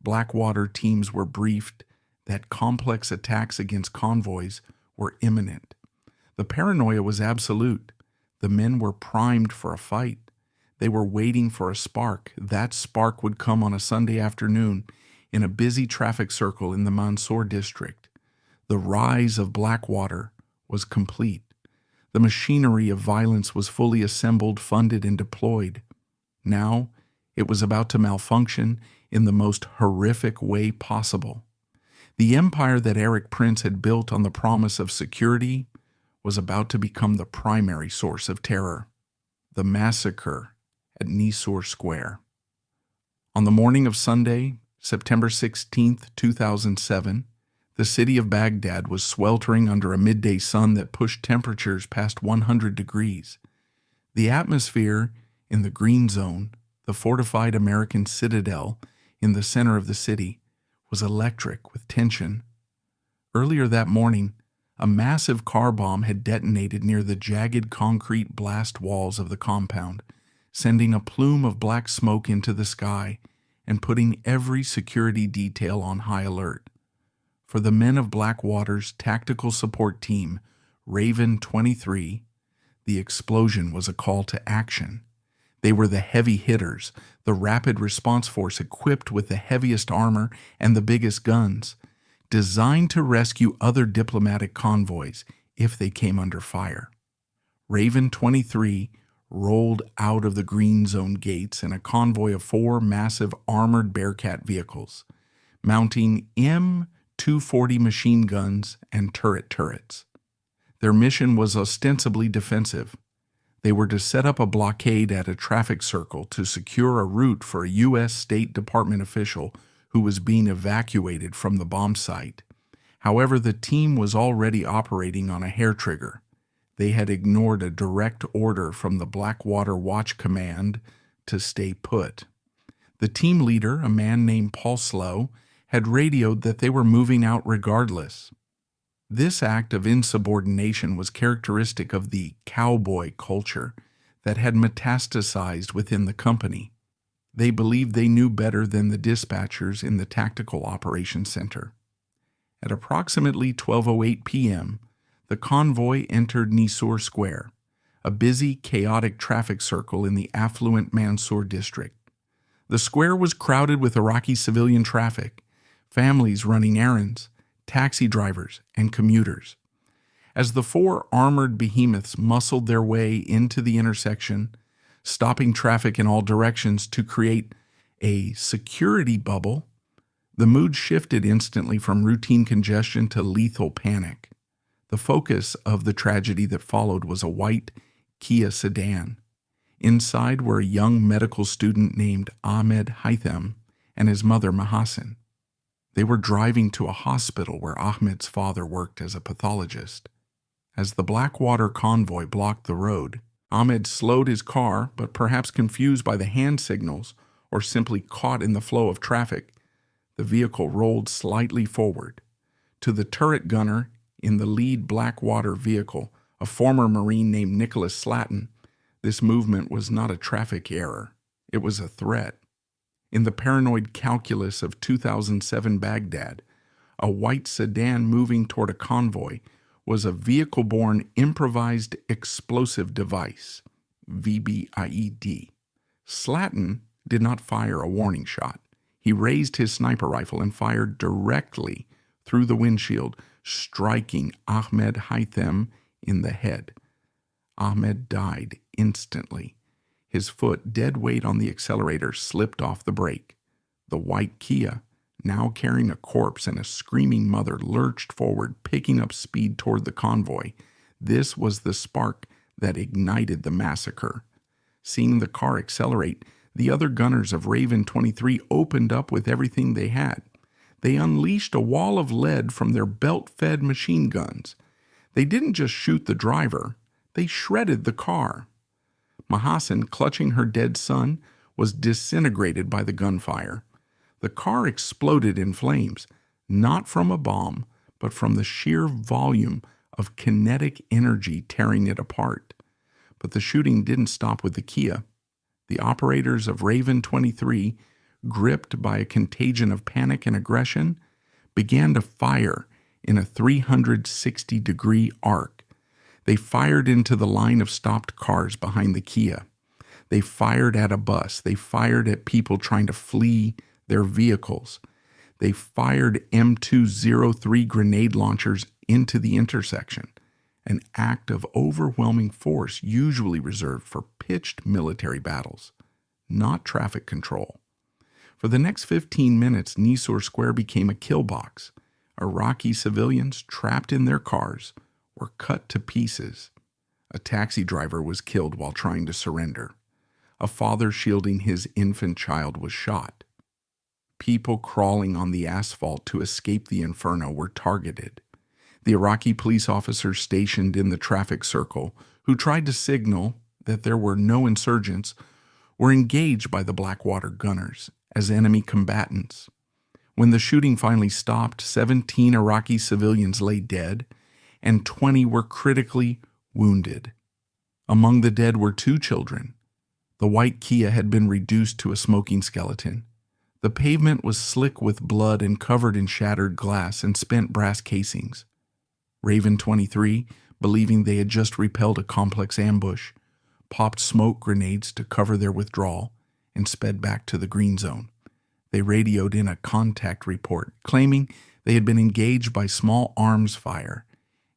Blackwater teams were briefed that complex attacks against convoys were imminent. The paranoia was absolute. The men were primed for a fight. They were waiting for a spark. That spark would come on a Sunday afternoon in a busy traffic circle in the Mansour district. The rise of Blackwater was complete. The machinery of violence was fully assembled, funded, and deployed. Now, it was about to malfunction in the most horrific way possible. The empire that Erik Prince had built on the promise of security was about to become the primary source of terror. The massacre at Nisour Square. On the morning of Sunday, September 16, 2007, the city of Baghdad was sweltering under a midday sun that pushed temperatures past 100 degrees. The atmosphere in the Green Zone, the fortified American citadel in the center of the city, was electric with tension. Earlier that morning, a massive car bomb had detonated near the jagged concrete blast walls of the compound, sending a plume of black smoke into the sky and putting every security detail on high alert. For the men of Blackwater's tactical support team, Raven 23, the explosion was a call to action. They were the heavy hitters, the rapid response force equipped with the heaviest armor and the biggest guns, designed to rescue other diplomatic convoys if they came under fire. Raven 23 rolled out of the Green Zone gates in a convoy of 4 massive armored Bearcat vehicles, mounting M240 machine guns and turrets. Their mission was ostensibly defensive. They were to set up a blockade at a traffic circle to secure a route for a U.S. State Department official who was being evacuated from the bomb site. However, the team was already operating on a hair trigger. They had ignored a direct order from the Blackwater Watch Command to stay put. The team leader, a man named Paul Slow, had radioed that they were moving out regardless. This act of insubordination was characteristic of the cowboy culture that had metastasized within the company. They believed they knew better than the dispatchers in the Tactical Operations Center. At approximately 12:08 p.m., the convoy entered Nisour Square, a busy, chaotic traffic circle in the affluent Mansour district. The square was crowded with Iraqi civilian traffic, families running errands, taxi drivers, and commuters. As the 4 armored behemoths muscled their way into the intersection, stopping traffic in all directions to create a security bubble, the mood shifted instantly from routine congestion to lethal panic. The focus of the tragedy that followed was a white Kia sedan. Inside were a young medical student named Ahmed Haytham and his mother Mahasin. They were driving to a hospital where Ahmed's father worked as a pathologist. As the Blackwater convoy blocked the road, Ahmed slowed his car, but perhaps confused by the hand signals or simply caught in the flow of traffic, the vehicle rolled slightly forward. To the turret gunner in the lead Blackwater vehicle, a former Marine named Nicholas Slatton, this movement was not a traffic error. It was a threat. In the paranoid calculus of 2007 Baghdad, a white sedan moving toward a convoy was a vehicle-borne improvised explosive device, VBIED. Slatton did not fire a warning shot. He raised his sniper rifle and fired directly through the windshield, striking Ahmed Haytham in the head. Ahmed died instantly. His foot, dead weight on the accelerator, slipped off the brake. The white Kia, now carrying a corpse and a screaming mother, lurched forward, picking up speed toward the convoy. This was the spark that ignited the massacre. Seeing the car accelerate, the other gunners of Raven 23 opened up with everything they had. They unleashed a wall of lead from their belt-fed machine guns. They didn't just shoot the driver, they shredded the car. Mahasin, clutching her dead son, was disintegrated by the gunfire. The car exploded in flames, not from a bomb, but from the sheer volume of kinetic energy tearing it apart. But the shooting didn't stop with the Kia. The operators of Raven 23, gripped by a contagion of panic and aggression, began to fire in a 360-degree arc. They fired into the line of stopped cars behind the Kia. They fired at a bus. They fired at people trying to flee their vehicles. They fired M203 grenade launchers into the intersection, an act of overwhelming force usually reserved for pitched military battles, not traffic control. For the next 15 minutes, Nisour Square became a kill box. Iraqi civilians trapped in their cars were cut to pieces. A taxi driver was killed while trying to surrender. A father shielding his infant child was shot. People crawling on the asphalt to escape the inferno were targeted. The Iraqi police officers stationed in the traffic circle, who tried to signal that there were no insurgents, were engaged by the Blackwater gunners as enemy combatants. When the shooting finally stopped, 17 Iraqi civilians lay dead, and 20 were critically wounded. Among the dead were 2 children. The white Kia had been reduced to a smoking skeleton. The pavement was slick with blood and covered in shattered glass and spent brass casings. Raven 23, believing they had just repelled a complex ambush, popped smoke grenades to cover their withdrawal and sped back to the green zone. They radioed in a contact report, claiming they had been engaged by small arms fire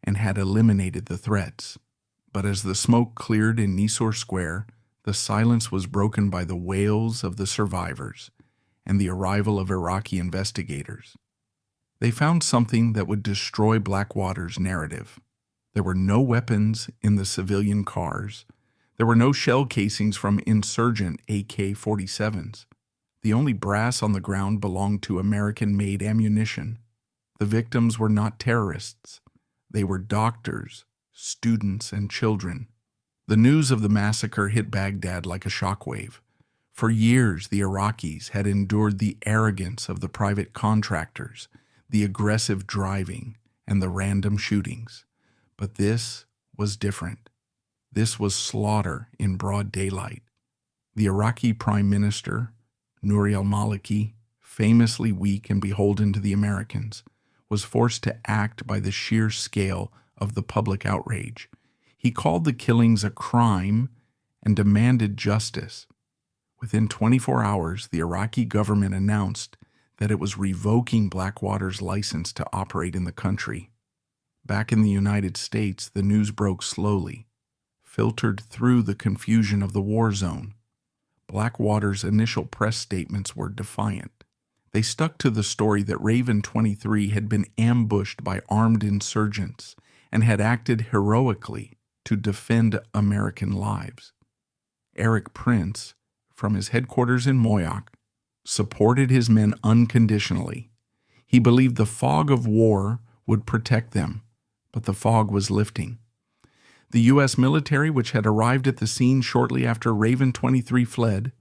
and had eliminated the threats. But as the smoke cleared in Nisour Square, the silence was broken by the wails of the survivors and the arrival of Iraqi investigators. They found something that would destroy Blackwater's narrative. There were no weapons in the civilian cars. There were no shell casings from insurgent AK-47s. The only brass on the ground belonged to American-made ammunition. The victims were not terrorists. They were doctors, students, and children. The news of the massacre hit Baghdad like a shockwave. For years, the Iraqis had endured the arrogance of the private contractors, the aggressive driving, and the random shootings. But this was different. This was slaughter in broad daylight. The Iraqi Prime Minister, Nouri al-Maliki, famously weak and beholden to the Americans, was forced to act by the sheer scale of the public outrage. He called the killings a crime and demanded justice. Within 24 hours, the Iraqi government announced that it was revoking Blackwater's license to operate in the country. Back in the United States, the news broke slowly, filtered through the confusion of the war zone. Blackwater's initial press statements were defiant. They stuck to the story that Raven 23 had been ambushed by armed insurgents and had acted heroically to defend American lives. Erik Prince, from his headquarters in Moyoc, supported his men unconditionally. He believed the fog of war would protect them, but the fog was lifting. The U.S. military, which had arrived at the scene shortly after Raven 23 fled,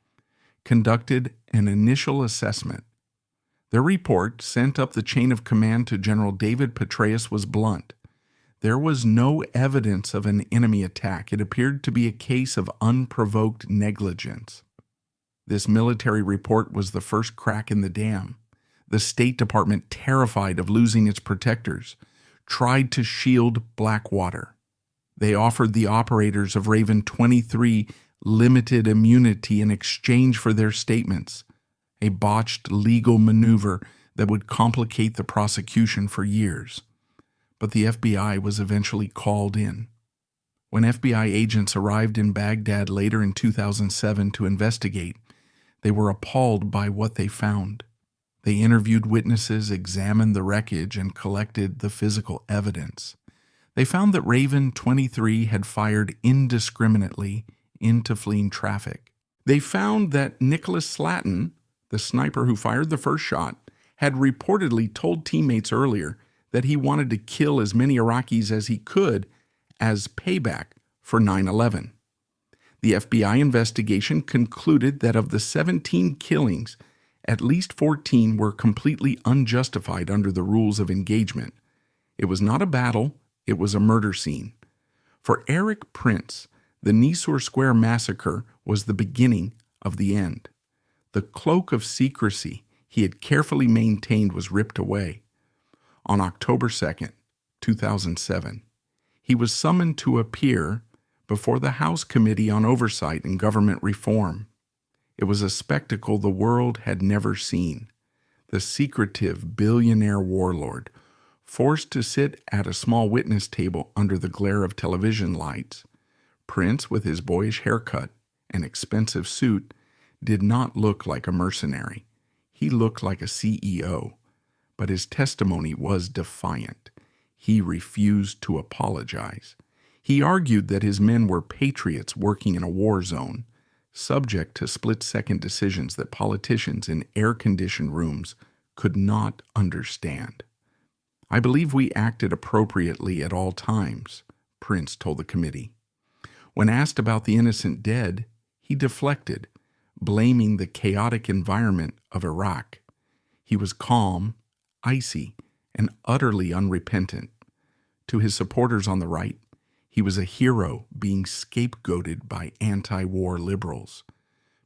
conducted an initial assessment. Their report, sent up the chain of command to General David Petraeus, was blunt. There was no evidence of an enemy attack. It appeared to be a case of unprovoked negligence. This military report was the first crack in the dam. The State Department, terrified of losing its protectors, tried to shield Blackwater. They offered the operators of Raven 23 limited immunity in exchange for their statements, a botched legal maneuver that would complicate the prosecution for years. But the FBI was eventually called in. When FBI agents arrived in Baghdad later in 2007 to investigate, they were appalled by what they found. They interviewed witnesses, examined the wreckage, and collected the physical evidence. They found that Raven 23 had fired indiscriminately into fleeing traffic. They found that Nicholas Slatton, the sniper who fired the first shot, had reportedly told teammates earlier that he wanted to kill as many Iraqis as he could as payback for 9/11. The FBI investigation concluded that of the 17 killings, At least 14 were completely unjustified under the rules of engagement. It was not a battle, it was a murder scene. For Erik Prince, the Nisour Square massacre was the beginning of the end. The cloak of secrecy he had carefully maintained was ripped away. On October 2nd, 2007, he was summoned to appear before the House Committee on Oversight and Government Reform. It was a spectacle the world had never seen. The secretive billionaire warlord, forced to sit at a small witness table under the glare of television lights. Prince, with his boyish haircut and expensive suit, did not look like a mercenary. He looked like a CEO, but his testimony was defiant. He refused to apologize. He argued that his men were patriots working in a war zone, subject to split-second decisions that politicians in air-conditioned rooms could not understand. "I believe we acted appropriately at all times," Prince told the committee. When asked about the innocent dead, he deflected, blaming the chaotic environment of Iraq. He was calm, icy, and utterly unrepentant. To his supporters on the right, he was a hero being scapegoated by anti-war liberals.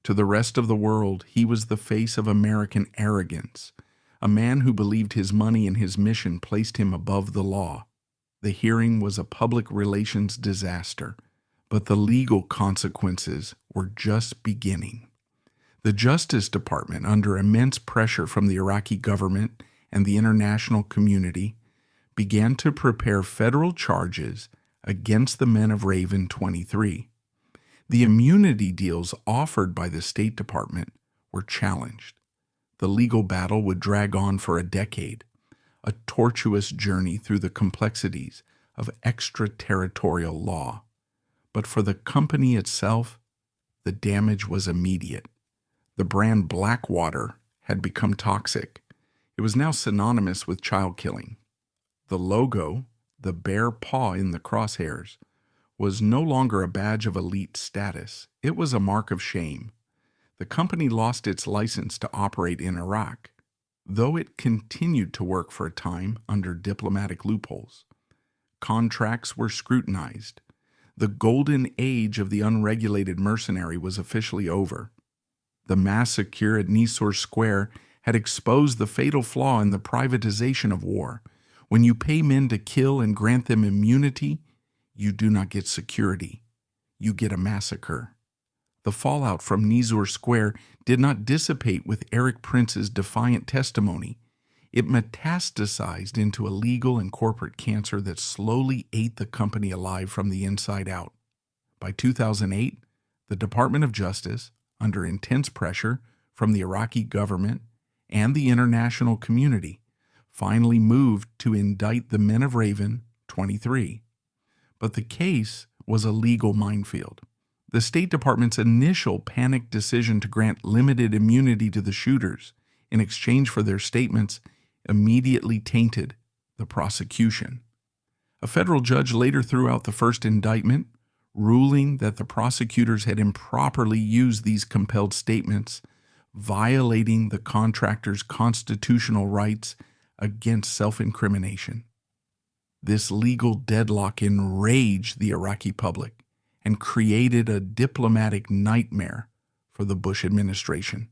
To the rest of the world, he was the face of American arrogance, a man who believed his money and his mission placed him above the law. The hearing was a public relations disaster, but the legal consequences were just beginning. The Justice Department, under immense pressure from the Iraqi government and the international community, began to prepare federal charges against the men of Raven 23. The immunity deals offered by the State Department were challenged. The legal battle would drag on for a decade, a tortuous journey through the complexities of extraterritorial law. But for the company itself, the damage was immediate. The brand Blackwater had become toxic. It was now synonymous with child killing. The logo, the bare paw in the crosshairs, was no longer a badge of elite status. It was a mark of shame. The company lost its license to operate in Iraq, though it continued to work for a time under diplomatic loopholes. Contracts were scrutinized. The golden age of the unregulated mercenary was officially over. The massacre at Nisour Square had exposed the fatal flaw in the privatization of war. When you pay men to kill and grant them immunity, you do not get security. You get a massacre. The fallout from Nisour Square did not dissipate with Erik Prince's defiant testimony. It metastasized into a legal and corporate cancer that slowly ate the company alive from the inside out. By 2008, the Department of Justice, under intense pressure from the Iraqi government and the international community, finally moved to indict the men of Raven 23. But the case was a legal minefield. The State Department's initial panicked decision to grant limited immunity to the shooters in exchange for their statements immediately tainted the prosecution. A federal judge later threw out the first indictment, ruling that the prosecutors had improperly used these compelled statements, violating the contractor's constitutional rights against self-incrimination. This legal deadlock enraged the Iraqi public and created a diplomatic nightmare for the Bush administration.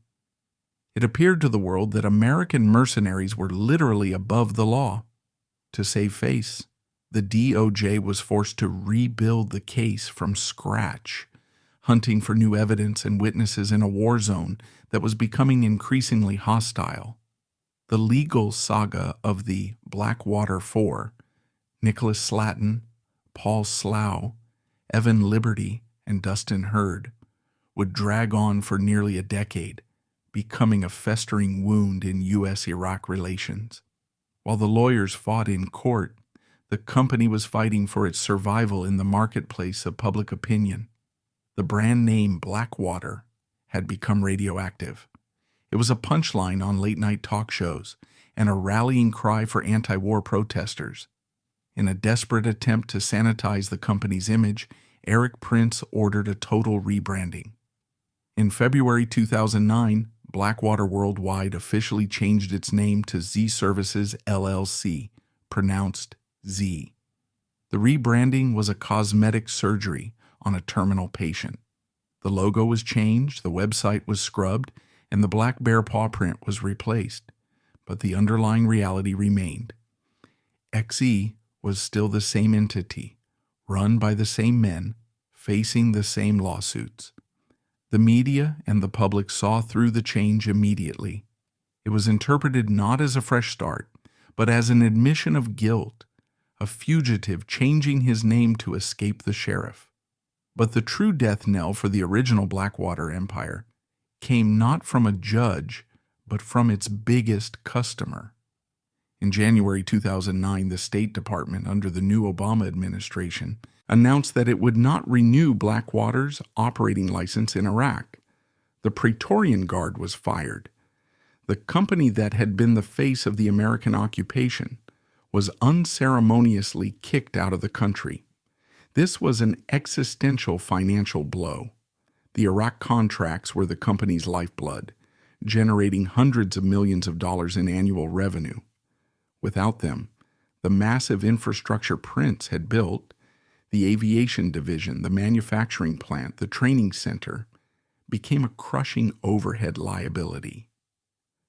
It appeared to the world that American mercenaries were literally above the law. To save face, the DOJ was forced to rebuild the case from scratch, hunting for new evidence and witnesses in a war zone that was becoming increasingly hostile. The legal saga of the Blackwater Four, Nicholas Slatton, Paul Slough, Evan Liberty, and Dustin Hurd, would drag on for nearly a decade, becoming a festering wound in U.S.-Iraq relations. While the lawyers fought in court, the company was fighting for its survival in the marketplace of public opinion. The brand name Blackwater had become radioactive. It was a punchline on late-night talk shows and a rallying cry for anti-war protesters. In a desperate attempt to sanitize the company's image, Erik Prince ordered a total rebranding. In February 2009, Blackwater Worldwide officially changed its name to Z Services LLC, pronounced Z. The rebranding was a cosmetic surgery on a terminal patient. The logo was changed, the website was scrubbed, and the black bear paw print was replaced, but the underlying reality remained. XE was still the same entity, run by the same men, facing the same lawsuits. The media and the public saw through the change immediately. It was interpreted not as a fresh start, but as an admission of guilt, a fugitive changing his name to escape the sheriff. But the true death knell for the original Blackwater Empire came not from a judge, but from its biggest customer. In January 2009, the State Department, under the new Obama administration, announced that it would not renew Blackwater's operating license in Iraq. The Praetorian Guard was fired. The company that had been the face of the American occupation was unceremoniously kicked out of the country. This was an existential financial blow. The Iraq contracts were the company's lifeblood, generating hundreds of millions of dollars in annual revenue. Without them, the massive infrastructure Prince had built, the aviation division, the manufacturing plant, the training center, became a crushing overhead liability.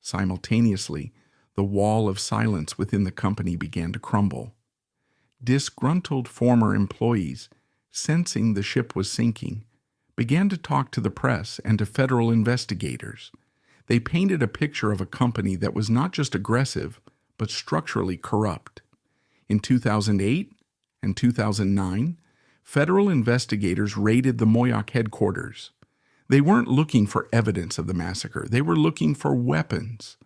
Simultaneously, the wall of silence within the company began to crumble. Disgruntled former employees, sensing the ship was sinking, began to talk to the press and to federal investigators. They painted a picture of a company that was not just aggressive, but structurally corrupt. In 2008 and 2009, federal investigators raided the Moyoc headquarters. They weren't looking for evidence of the massacre. They were looking for weapons.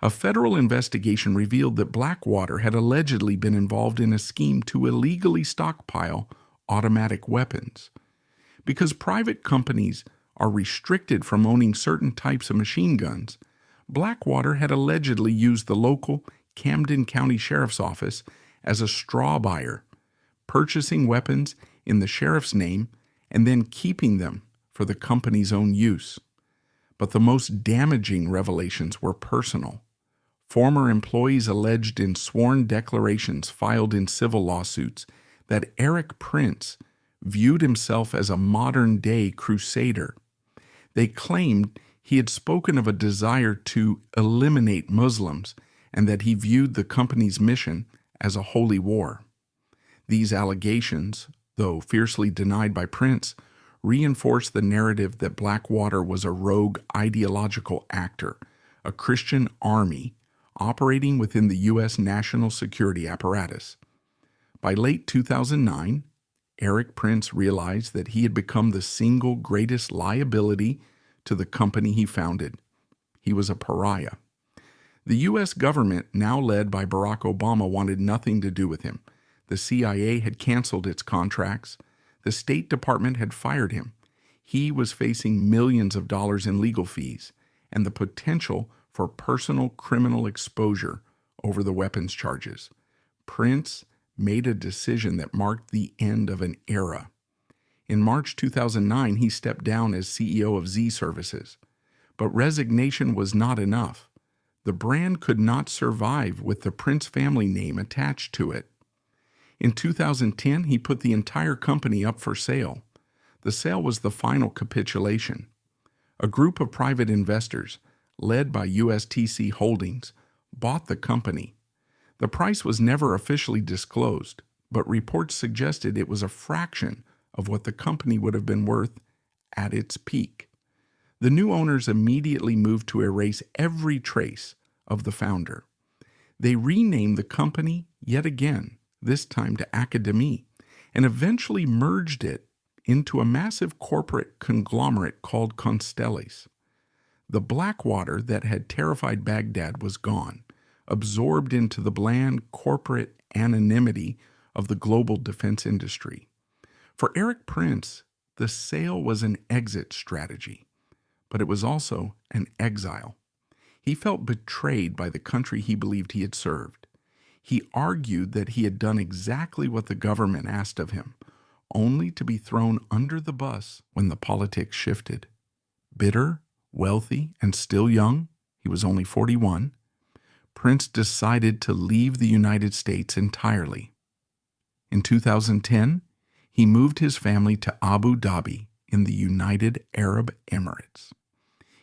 A federal investigation revealed that Blackwater had allegedly been involved in a scheme to illegally stockpile automatic weapons. Because private companies are restricted from owning certain types of machine guns, Blackwater had allegedly used the local Camden County Sheriff's Office as a straw buyer, purchasing weapons in the sheriff's name and then keeping them for the company's own use. But the most damaging revelations were personal. Former employees alleged in sworn declarations filed in civil lawsuits that Erik Prince viewed himself as a modern-day crusader. They claimed he had spoken of a desire to eliminate Muslims and that he viewed the company's mission as a holy war. These allegations, though fiercely denied by Prince, reinforced the narrative that Blackwater was a rogue ideological actor, a Christian army operating within the U.S. national security apparatus. By late 2009, Erik Prince realized that he had become the single greatest liability to the company he founded. He was a pariah. The U.S. government, now led by Barack Obama, wanted nothing to do with him. The CIA had canceled its contracts. The State Department had fired him. He was facing millions of dollars in legal fees and the potential for personal criminal exposure over the weapons charges. Prince made a decision that marked the end of an era. In March 2009, he stepped down as CEO of Z Services. But resignation was not enough. The brand could not survive with the Prince family name attached to it. In 2010, he put the entire company up for sale. The sale was the final capitulation. A group of private investors, led by USTC Holdings, bought the company. The price was never officially disclosed, but reports suggested it was a fraction of what the company would have been worth at its peak. The new owners immediately moved to erase every trace of the founder. They renamed the company yet again, this time to Academy, and eventually merged it into a massive corporate conglomerate called Constellis. The Blackwater that had terrified Baghdad was gone, absorbed into the bland corporate anonymity of the global defense industry. For Erik Prince, the sale was an exit strategy, but it was also an exile. He felt betrayed by the country he believed he had served. He argued that he had done exactly what the government asked of him, only to be thrown under the bus when the politics shifted. Bitter, Wealthy and still young, he was only 41, Prince decided to leave the United States entirely. In 2010, he moved his family to Abu Dhabi in the United Arab Emirates.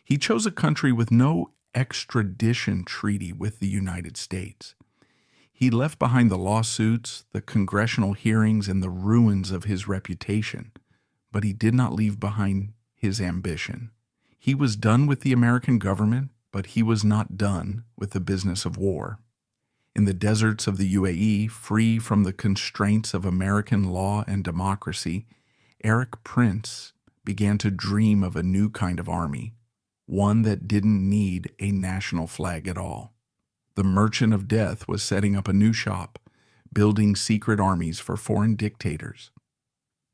He chose a country with no extradition treaty with the United States. He left behind the lawsuits, the congressional hearings, and the ruins of his reputation, but he did not leave behind his ambition. He was done with the American government, but he was not done with the business of war. In the deserts of the UAE, free from the constraints of American law and democracy, Erik Prince began to dream of a new kind of army, one that didn't need a national flag at all. The Merchant of Death was setting up a new shop, building secret armies for foreign dictators.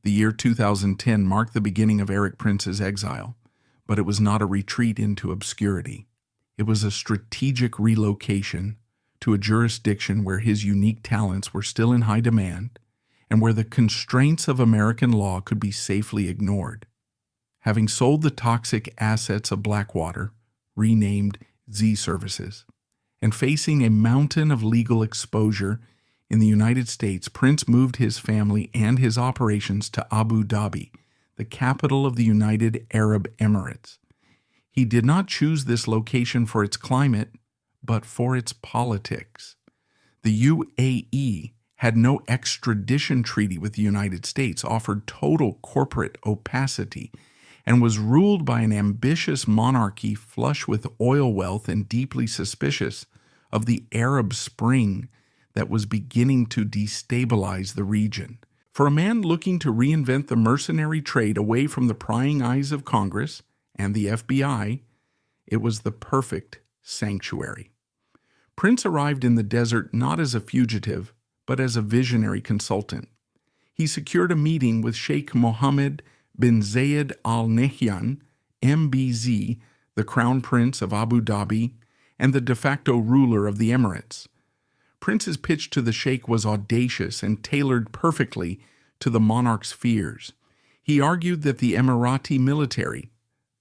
The year 2010 marked the beginning of Erik Prince's exile, but it was not a retreat into obscurity. It was a strategic relocation to a jurisdiction where his unique talents were still in high demand and where the constraints of American law could be safely ignored. Having sold the toxic assets of Blackwater, renamed Z Services, and facing a mountain of legal exposure in the United States, Prince moved his family and his operations to Abu Dhabi, the capital of the United Arab Emirates. He did not choose this location for its climate, but for its politics. The UAE had no extradition treaty with the United States, offered total corporate opacity, and was ruled by an ambitious monarchy flush with oil wealth and deeply suspicious of the Arab Spring that was beginning to destabilize the region. For a man looking to reinvent the mercenary trade away from the prying eyes of Congress and the FBI, it was the perfect sanctuary. Prince arrived in the desert not as a fugitive, but as a visionary consultant. He secured a meeting with Sheikh Mohammed bin Zayed Al Nahyan, MBZ, the Crown Prince of Abu Dhabi and the de facto ruler of the Emirates. Prince's pitch to the Sheikh was audacious and tailored perfectly to the monarch's fears. He argued that the Emirati military,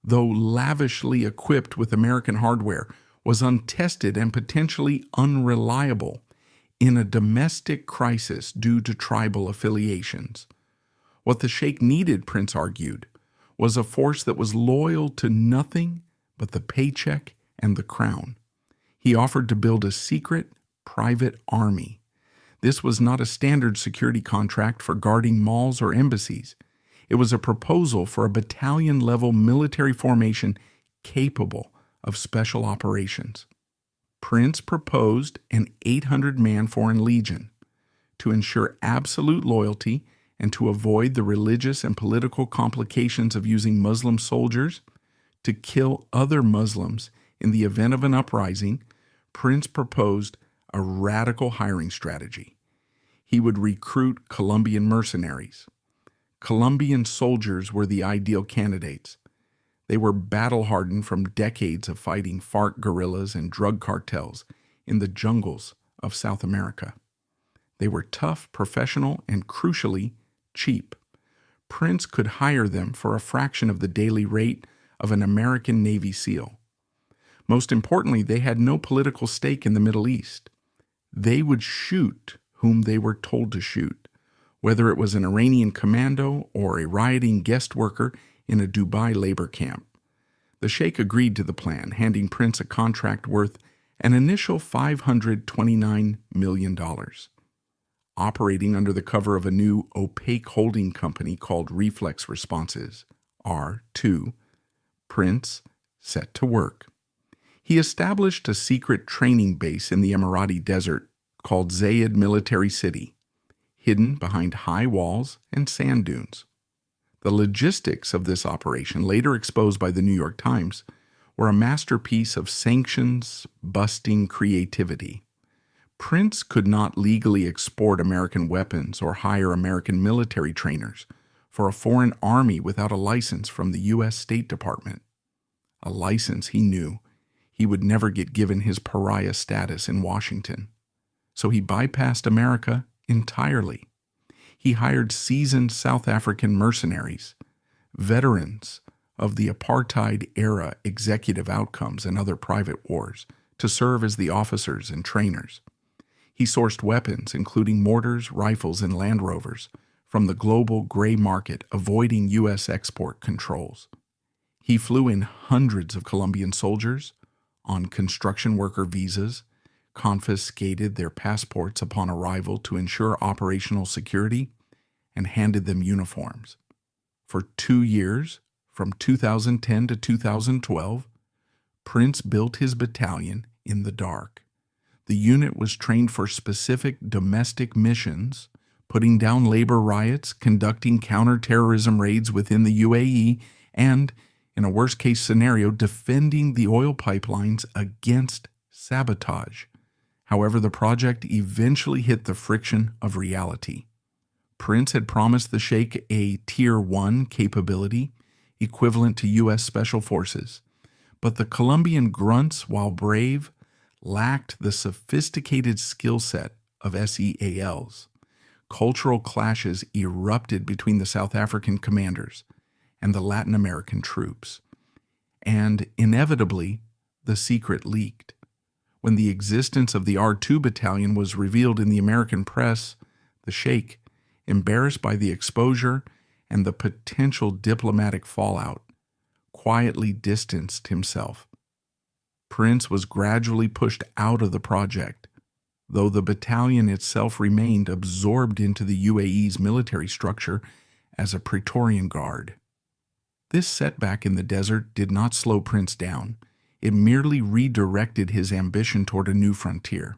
though lavishly equipped with American hardware, was untested and potentially unreliable in a domestic crisis due to tribal affiliations. What the Sheikh needed, Prince argued, was a force that was loyal to nothing but the paycheck and the crown. He offered to build a secret, private army. This was not a standard security contract for guarding malls or embassies. It was a proposal for a battalion-level military formation capable of special operations. Prince proposed an 800-man foreign legion to ensure absolute loyalty and to avoid the religious and political complications of using Muslim soldiers to kill other Muslims in the event of an uprising. Prince proposed a radical hiring strategy. He would recruit Colombian mercenaries. Colombian soldiers were the ideal candidates. They were battle-hardened from decades of fighting FARC guerrillas and drug cartels in the jungles of South America. They were tough, professional, and crucially, cheap. Prince could hire them for a fraction of the daily rate of an American Navy SEAL. Most importantly, they had no political stake in the Middle East. They would shoot whom they were told to shoot, whether it was an Iranian commando or a rioting guest worker in a Dubai labor camp. The Sheikh agreed to the plan, handing Prince a contract worth an initial $529 million. Operating under the cover of a new opaque holding company called Reflex Responses, R2, Prince set to work. He established a secret training base in the Emirati desert called Zayed Military City, hidden behind high walls and sand dunes. The logistics of this operation, later exposed by the New York Times, were a masterpiece of sanctions-busting creativity. Prince could not legally export American weapons or hire American military trainers for a foreign army without a license from the U.S. State Department. A license he knew he would never get given his pariah status in Washington. So he bypassed America entirely. He hired seasoned South African mercenaries, veterans of the apartheid-era executive outcomes and other private wars to serve as the officers and trainers. He sourced weapons, including mortars, rifles, and Land Rovers, from the global gray market, avoiding U.S. export controls. He flew in hundreds of Colombian soldiers on construction worker visas, confiscated their passports upon arrival to ensure operational security, and handed them uniforms. For 2 years, from 2010 to 2012, Prince built his battalion in the dark. The unit was trained for specific domestic missions, putting down labor riots, conducting counterterrorism raids within the UAE, and, in a worst-case scenario, defending the oil pipelines against sabotage. However, the project eventually hit the friction of reality. Prince had promised the Sheikh a Tier 1 capability equivalent to U.S. Special Forces, but the Colombian grunts, while brave, lacked the sophisticated skill set of SEALs. Cultural clashes erupted between the South African commanders and the Latin American troops, and inevitably, the secret leaked. When the existence of the R2 battalion was revealed in the American press, the Sheikh, embarrassed by the exposure and the potential diplomatic fallout, quietly distanced himself. Prince was gradually pushed out of the project, though the battalion itself remained absorbed into the UAE's military structure as a Praetorian Guard. This setback in the desert did not slow Prince down. It merely redirected his ambition toward a new frontier.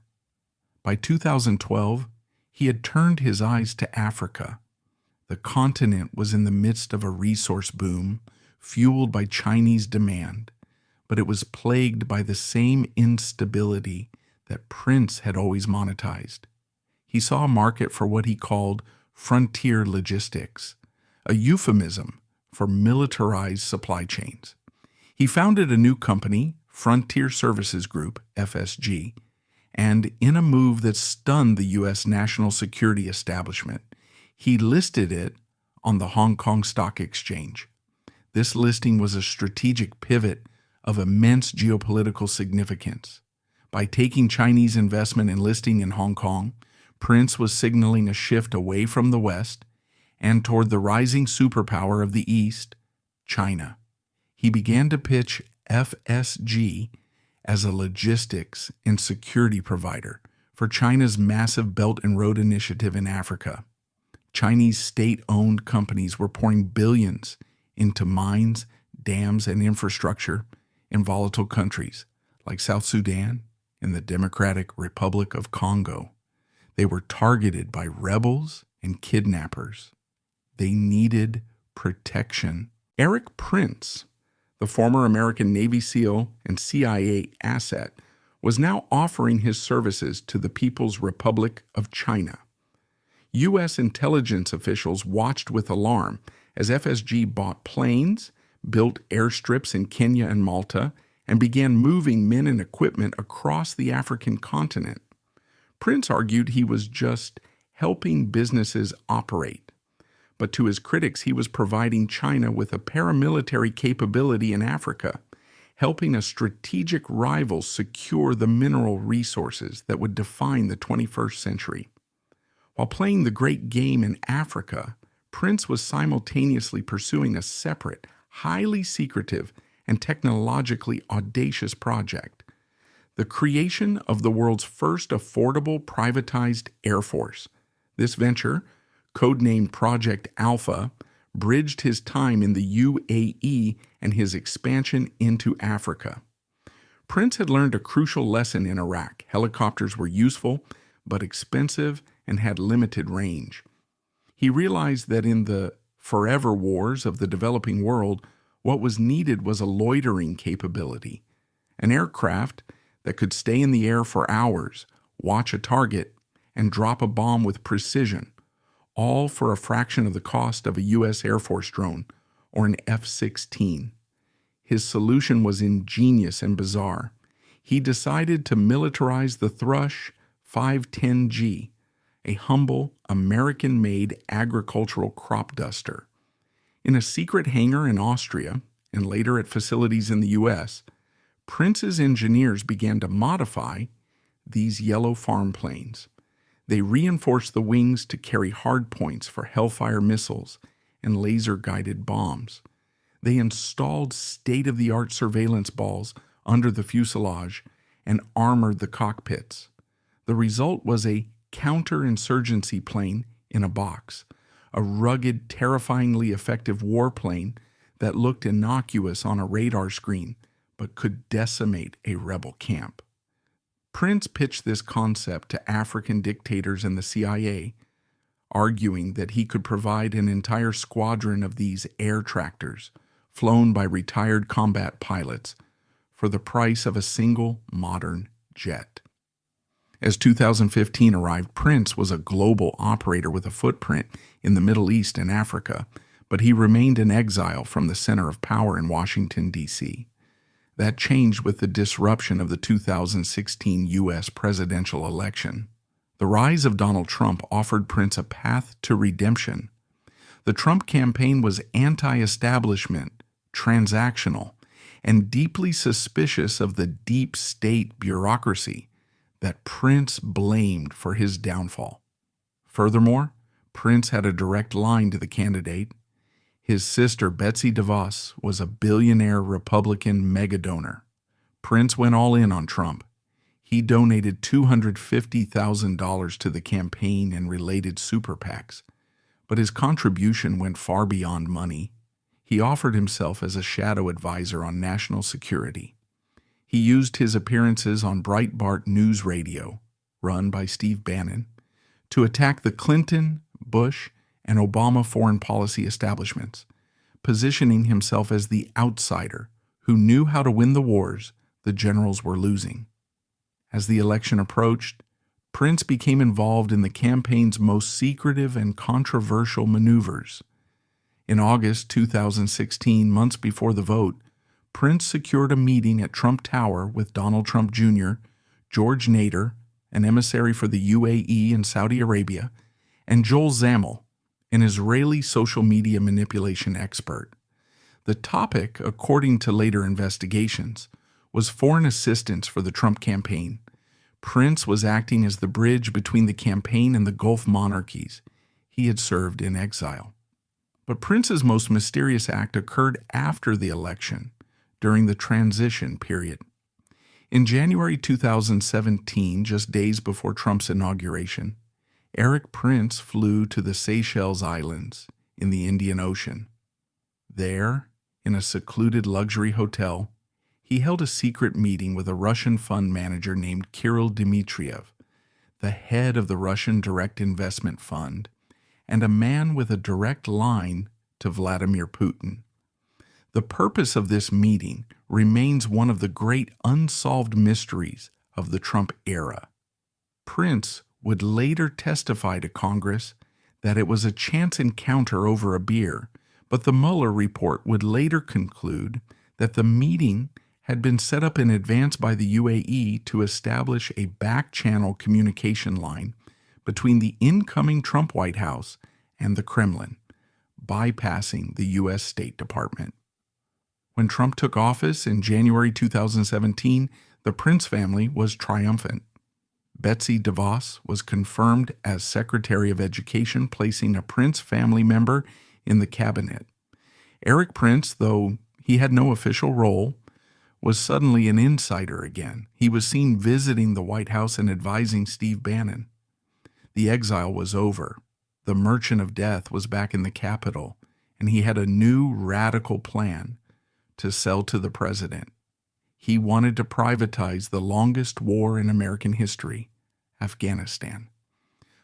By 2012, he had turned his eyes to Africa. The continent was in the midst of a resource boom, fueled by Chinese demand, but it was plagued by the same instability that Prince had always monetized. He saw a market for what he called frontier logistics, a euphemism for militarized supply chains. He founded a new company, Frontier Services Group, FSG, and in a move that stunned the U.S. national security establishment, he listed it on the Hong Kong Stock Exchange. This listing was a strategic pivot of immense geopolitical significance. By taking Chinese investment and listing in Hong Kong, Prince was signaling a shift away from the West and toward the rising superpower of the East, China. He began to pitch FSG as a logistics and security provider for China's massive Belt and Road Initiative in Africa. Chinese state-owned companies were pouring billions into mines, dams, and infrastructure in volatile countries like South Sudan and the Democratic Republic of Congo. They were targeted by rebels and kidnappers. They needed protection. Erik Prince, the former American Navy SEAL and CIA asset, was now offering his services to the People's Republic of China. U.S. intelligence officials watched with alarm as FSG bought planes, built airstrips in Kenya and Malta, and began moving men and equipment across the African continent. Prince argued he was just helping businesses operate, but to his critics he was providing China with a paramilitary capability in Africa, helping a strategic rival secure the mineral resources that would define the 21st century. While playing the great game in Africa, Prince was simultaneously pursuing a separate, highly secretive, and technologically audacious project: the creation of the world's first affordable privatized air force. This venture, codenamed Project Alpha, bridged his time in the UAE and his expansion into Africa. Prince had learned a crucial lesson in Iraq. Helicopters were useful, but expensive and had limited range. He realized that in the forever wars of the developing world, what was needed was a loitering capability, an aircraft that could stay in the air for hours, watch a target, and drop a bomb with precision, all for a fraction of the cost of a U.S. Air Force drone or an F-16. His solution was ingenious and bizarre. He decided to militarize the Thrush 510G, a humble, American-made agricultural crop duster. In a secret hangar in Austria, and later at facilities in the U.S., Prince's engineers began to modify these yellow farm planes. They reinforced the wings to carry hard points for Hellfire missiles and laser-guided bombs. They installed state-of-the-art surveillance balls under the fuselage and armored the cockpits. The result was a counterinsurgency plane in a box, a rugged, terrifyingly effective warplane that looked innocuous on a radar screen but could decimate a rebel camp. Prince pitched this concept to African dictators and the CIA, arguing that he could provide an entire squadron of these air tractors, flown by retired combat pilots, for the price of a single modern jet. As 2015 arrived, Prince was a global operator with a footprint in the Middle East and Africa, but he remained in exile from the center of power in Washington, D.C. That changed with the disruption of the 2016 U.S. presidential election. The rise of Donald Trump offered Prince a path to redemption. The Trump campaign was anti-establishment, transactional, and deeply suspicious of the deep state bureaucracy that Prince blamed for his downfall. Furthermore, Prince had a direct line to the candidate. His sister, Betsy DeVos, was a billionaire Republican megadonor. Prince went all in on Trump. He donated $250,000 to the campaign and related super PACs, but his contribution went far beyond money. He offered himself as a shadow advisor on national security. He used his appearances on Breitbart News Radio, run by Steve Bannon, to attack the Clinton, Bush, and Obama foreign policy establishments, positioning himself as the outsider who knew how to win the wars the generals were losing. As the election approached, Prince became involved in the campaign's most secretive and controversial maneuvers. In August 2016, months before the vote, Prince secured a meeting at Trump Tower with Donald Trump Jr., George Nader, an emissary for the UAE and Saudi Arabia, and Joel Zamel, an Israeli social media manipulation expert. The topic, according to later investigations, was foreign assistance for the Trump campaign. Prince was acting as the bridge between the campaign and the Gulf monarchies. He had served in exile. But Prince's most mysterious act occurred after the election, during the transition period. In January 2017, just days before Trump's inauguration, Erik Prince flew to the Seychelles Islands in the Indian Ocean. There, in a secluded luxury hotel, he held a secret meeting with a Russian fund manager named Kirill Dmitriev, the head of the Russian Direct Investment Fund, and a man with a direct line to Vladimir Putin. The purpose of this meeting remains one of the great unsolved mysteries of the Trump era. Prince would later testify to Congress that it was a chance encounter over a beer, but the Mueller report would later conclude that the meeting had been set up in advance by the UAE to establish a back-channel communication line between the incoming Trump White House and the Kremlin, bypassing the U.S. State Department. When Trump took office in January 2017, the Prince family was triumphant. Betsy DeVos was confirmed as Secretary of Education, placing a Prince family member in the cabinet. Erik Prince, though he had no official role, was suddenly an insider again. He was seen visiting the White House and advising Steve Bannon. The exile was over. The Merchant of Death was back in the Capitol, and he had a new radical plan to sell to the president. He wanted to privatize the longest war in American history, Afghanistan.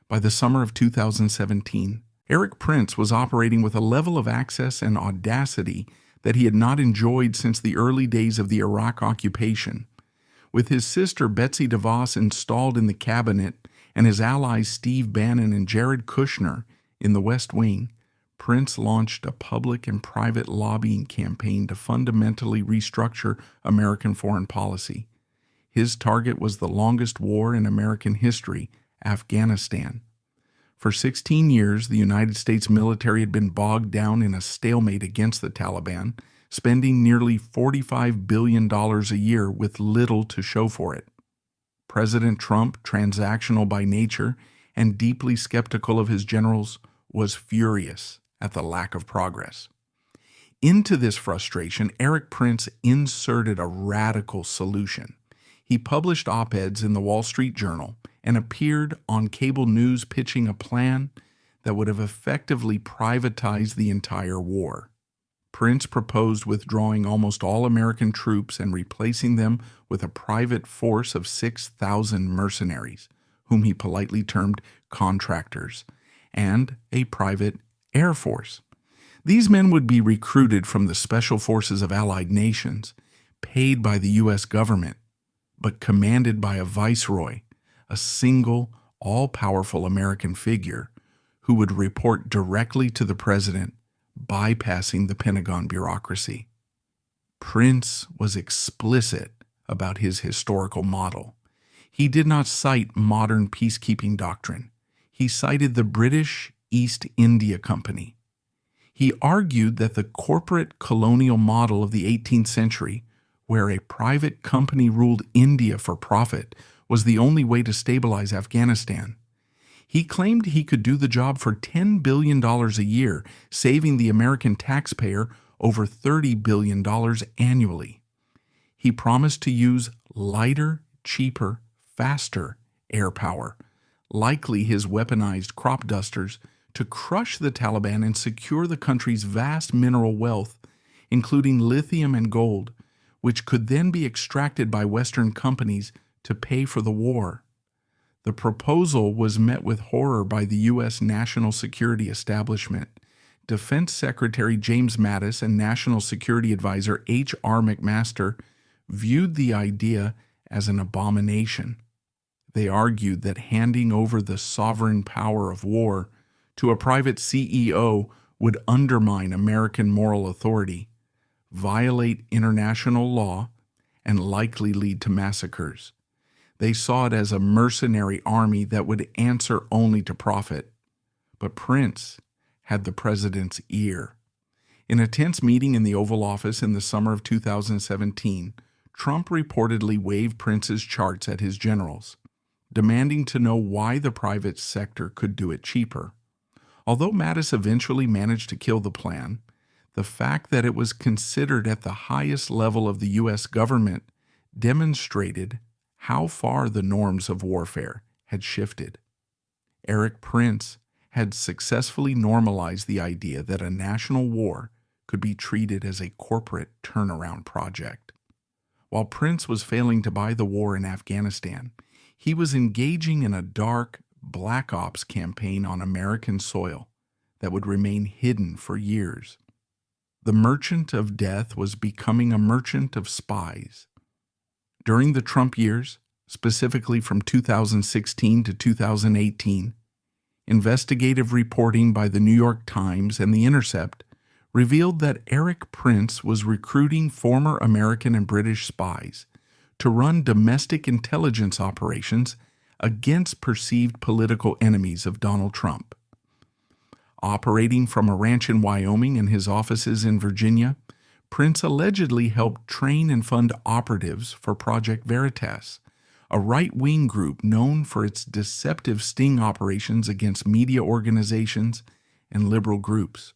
By the summer of 2017, Erik Prince was operating with a level of access and audacity that he had not enjoyed since the early days of the Iraq occupation. With his sister Betsy DeVos installed in the cabinet and his allies Steve Bannon and Jared Kushner in the West Wing, Prince launched a public and private lobbying campaign to fundamentally restructure American foreign policy. His target was the longest war in American history, Afghanistan. For 16 years, the United States military had been bogged down in a stalemate against the Taliban, spending nearly $45 billion a year with little to show for it. President Trump, transactional by nature and deeply skeptical of his generals, was furious at the lack of progress. Into this frustration, Erik Prince inserted a radical solution. He published op-eds in the Wall Street Journal and appeared on cable news pitching a plan that would have effectively privatized the entire war. Prince proposed withdrawing almost all American troops and replacing them with a private force of 6,000 mercenaries, whom he politely termed contractors, and a private air force. These men would be recruited from the special forces of allied nations, paid by the U.S. government, but commanded by a viceroy, a single, all-powerful American figure who would report directly to the president, bypassing the Pentagon bureaucracy. Prince was explicit about his historical model. He did not cite modern peacekeeping doctrine. He cited the British East India Company. He argued that the corporate colonial model of the 18th century, where a private company ruled India for profit, was the only way to stabilize Afghanistan. He claimed he could do the job for $10 billion a year, saving the American taxpayer over $30 billion annually. He promised to use lighter, cheaper, faster air power, likely his weaponized crop dusters, to crush the Taliban and secure the country's vast mineral wealth, including lithium and gold, which could then be extracted by Western companies to pay for the war. The proposal was met with horror by the U.S. national security establishment. Defense Secretary James Mattis and National Security Advisor H.R. McMaster viewed the idea as an abomination. They argued that handing over the sovereign power of war to a private CEO would undermine American moral authority, violate international law, and likely lead to massacres. They saw it as a mercenary army that would answer only to profit. But Prince had the president's ear. In a tense meeting in the Oval Office in the summer of 2017, Trump reportedly waved Prince's charts at his generals, demanding to know why the private sector could do it cheaper. Although Mattis eventually managed to kill the plan, the fact that it was considered at the highest level of the U.S. government demonstrated how far the norms of warfare had shifted. Erik Prince had successfully normalized the idea that a national war could be treated as a corporate turnaround project. While Prince was failing to buy the war in Afghanistan, he was engaging in a dark Black Ops campaign on American soil that would remain hidden for years. The merchant of death was becoming a merchant of spies. During the Trump years, specifically from 2016 to 2018, investigative reporting by the New York Times and The Intercept revealed that Erik Prince was recruiting former American and British spies to run domestic intelligence operations against perceived political enemies of Donald Trump. Operating from a ranch in Wyoming and his offices in Virginia, Prince allegedly helped train and fund operatives for Project Veritas, a right-wing group known for its deceptive sting operations against media organizations and liberal groups.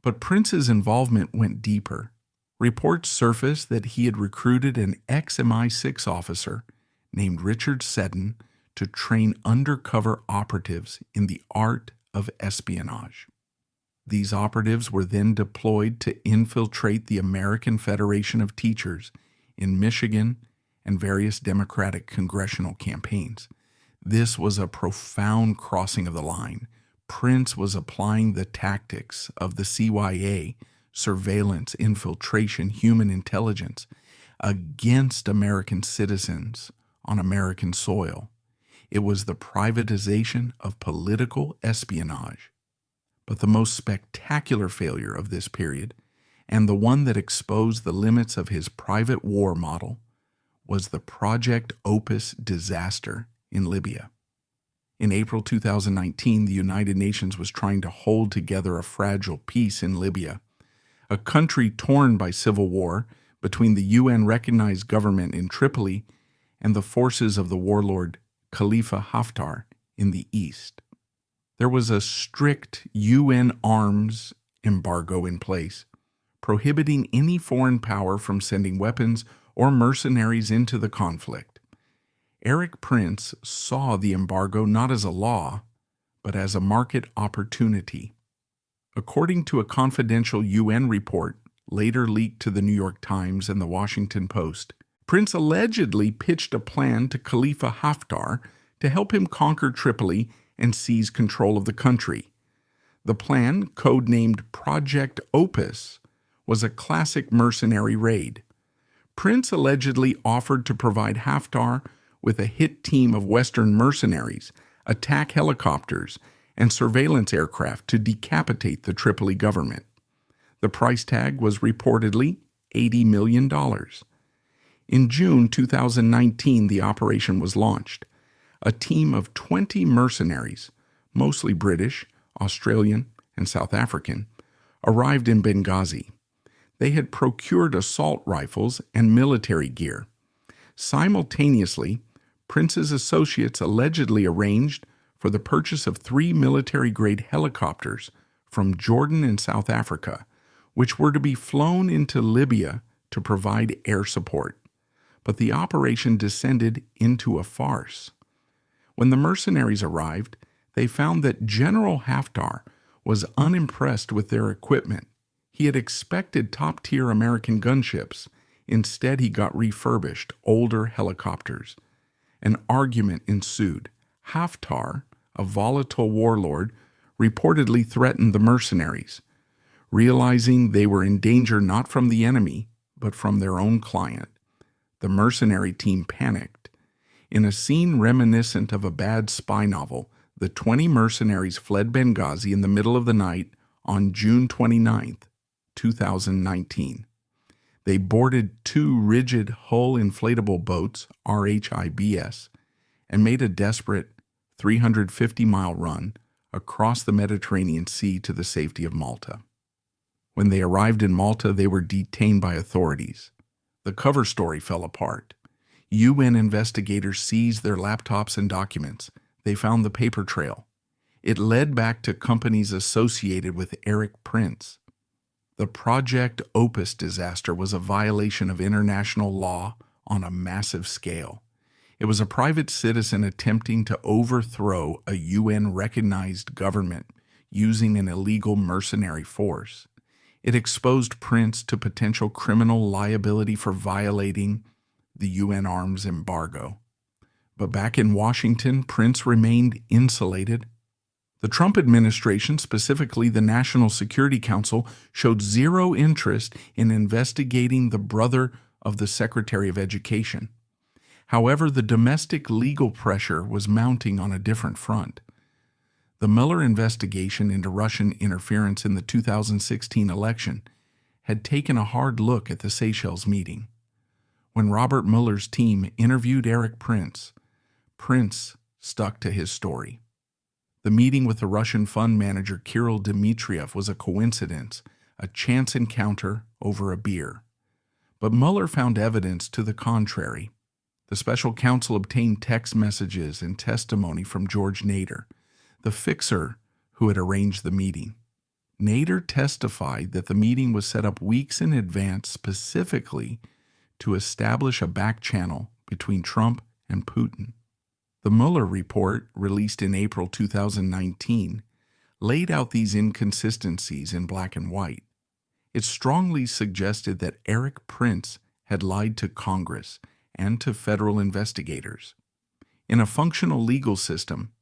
But Prince's involvement went deeper. Reports surfaced that he had recruited an ex-MI6 officer named Richard Seddon to train undercover operatives in the art of espionage. These operatives were then deployed to infiltrate the American Federation of Teachers in Michigan and various Democratic congressional campaigns. This was a profound crossing of the line. Prince was applying the tactics of the CYA, surveillance, infiltration, human intelligence, against American citizens on American soil. It was the privatization of political espionage. But the most spectacular failure of this period, and the one that exposed the limits of his private war model, was the Project Opus disaster in Libya. In April 2019, the United Nations was trying to hold together a fragile peace in Libya. a country torn by civil war between the UN-recognized government in Tripoli and the forces of the warlord Khalifa Haftar in the east. There was a strict UN arms embargo in place, prohibiting any foreign power from sending weapons or mercenaries into the conflict. Erik Prince saw the embargo not as a law, but as a market opportunity. According to a confidential UN report later leaked to the New York Times and the Washington Post, Prince allegedly pitched a plan to Khalifa Haftar to help him conquer Tripoli and seize control of the country. The plan, codenamed Project Opus, was a classic mercenary raid. Prince allegedly offered to provide Haftar with a hit team of Western mercenaries, attack helicopters, and surveillance aircraft to decapitate the Tripoli government. The price tag was reportedly $80 million. In June 2019, the operation was launched. A team of 20 mercenaries, mostly British, Australian, and South African, arrived in Benghazi. They had procured assault rifles and military gear. Simultaneously, Prince's associates allegedly arranged for the purchase of 3 military-grade helicopters from Jordan and South Africa, which were to be flown into Libya to provide air support. But the operation descended into a farce. When the mercenaries arrived, they found that General Haftar was unimpressed with their equipment. He had expected top-tier American gunships. Instead, he got refurbished, older helicopters. An argument ensued. Haftar, a volatile warlord, reportedly threatened the mercenaries, realizing they were in danger not from the enemy, but from their own client. The mercenary team panicked. In a scene reminiscent of a bad spy novel, the 20 mercenaries fled Benghazi in the middle of the night on June 29, 2019. They boarded 2 rigid hull inflatable boats, RHIBS, and made a desperate 350-mile run across the Mediterranean Sea to the safety of Malta. When they arrived in Malta, they were detained by authorities. The cover story fell apart. UN investigators seized their laptops and documents. They found the paper trail. It led back to companies associated with Erik Prince. The Project Opus disaster was a violation of international law on a massive scale. It was a private citizen attempting to overthrow a UN-recognized government using an illegal mercenary force. It exposed Prince to potential criminal liability for violating the UN arms embargo. But back in Washington, Prince remained insulated. The Trump administration, specifically the National Security Council, showed zero interest in investigating the brother of the Secretary of Education. However, the domestic legal pressure was mounting on a different front. The Mueller investigation into Russian interference in the 2016 election had taken a hard look at the Seychelles meeting. When Robert Mueller's team interviewed Erik Prince, Prince stuck to his story. The meeting with the Russian fund manager Kirill Dmitriev was a coincidence, a chance encounter over a beer. But Mueller found evidence to the contrary. The special counsel obtained text messages and testimony from George Nader, the fixer who had arranged the meeting. Nader testified that the meeting was set up weeks in advance specifically to establish a back channel between Trump and Putin. The Mueller report, released in April 2019, laid out these inconsistencies in black and white. It strongly suggested that Erik Prince had lied to Congress and to federal investigators. In a functional legal system,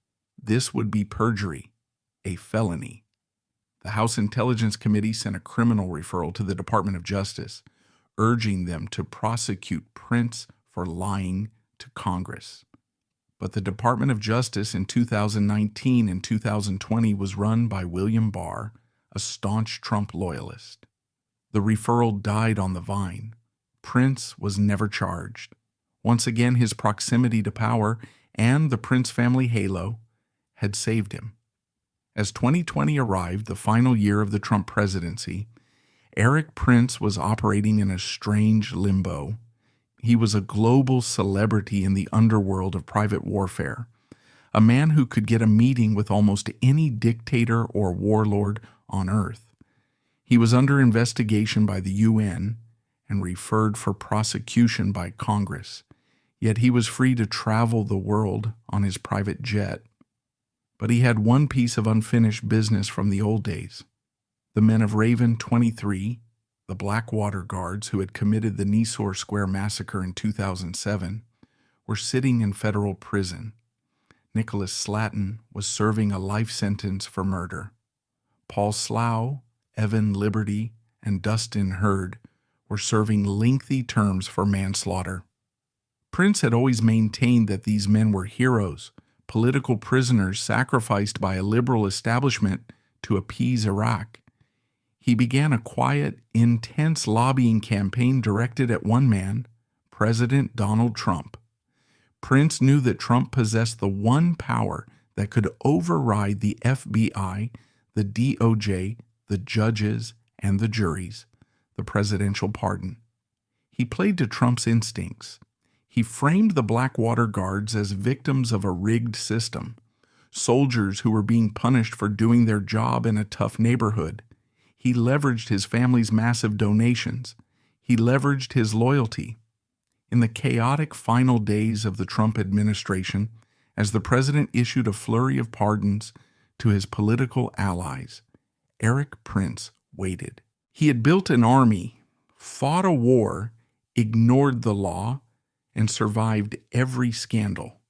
this would be perjury, a felony. The House Intelligence Committee sent a criminal referral to the Department of Justice, urging them to prosecute Prince for lying to Congress. But the Department of Justice in 2019 and 2020 was run by William Barr, a staunch Trump loyalist. The referral died on the vine. Prince was never charged. Once again, his proximity to power and the Prince family halo had saved him. As 2020 arrived, the final year of the Trump presidency, Erik Prince was operating in a strange limbo. He was a global celebrity in the underworld of private warfare, a man who could get a meeting with almost any dictator or warlord on earth. He was under investigation by the UN and referred for prosecution by Congress, yet he was free to travel the world on his private jet. But he had one piece of unfinished business from the old days. The men of Raven 23, the Blackwater guards who had committed the Nisour Square massacre in 2007, were sitting in federal prison. Nicholas Slatton was serving a life sentence for murder. Paul Slough, Evan Liberty, and Dustin Hurd were serving lengthy terms for manslaughter. Prince had always maintained that these men were heroes, political prisoners sacrificed by a liberal establishment to appease Iraq. He began a quiet, intense lobbying campaign directed at one man, President Donald Trump. Prince knew that Trump possessed the one power that could override the FBI, the DOJ, the judges, and the juries, the presidential pardon. He played to Trump's instincts. He framed the Blackwater guards as victims of a rigged system, soldiers who were being punished for doing their job in a tough neighborhood. He leveraged his family's massive donations. He leveraged his loyalty. In the chaotic final days of the Trump administration, as the president issued a flurry of pardons to his political allies, Erik Prince waited. He had built an army, fought a war, ignored the law, and survived every scandal.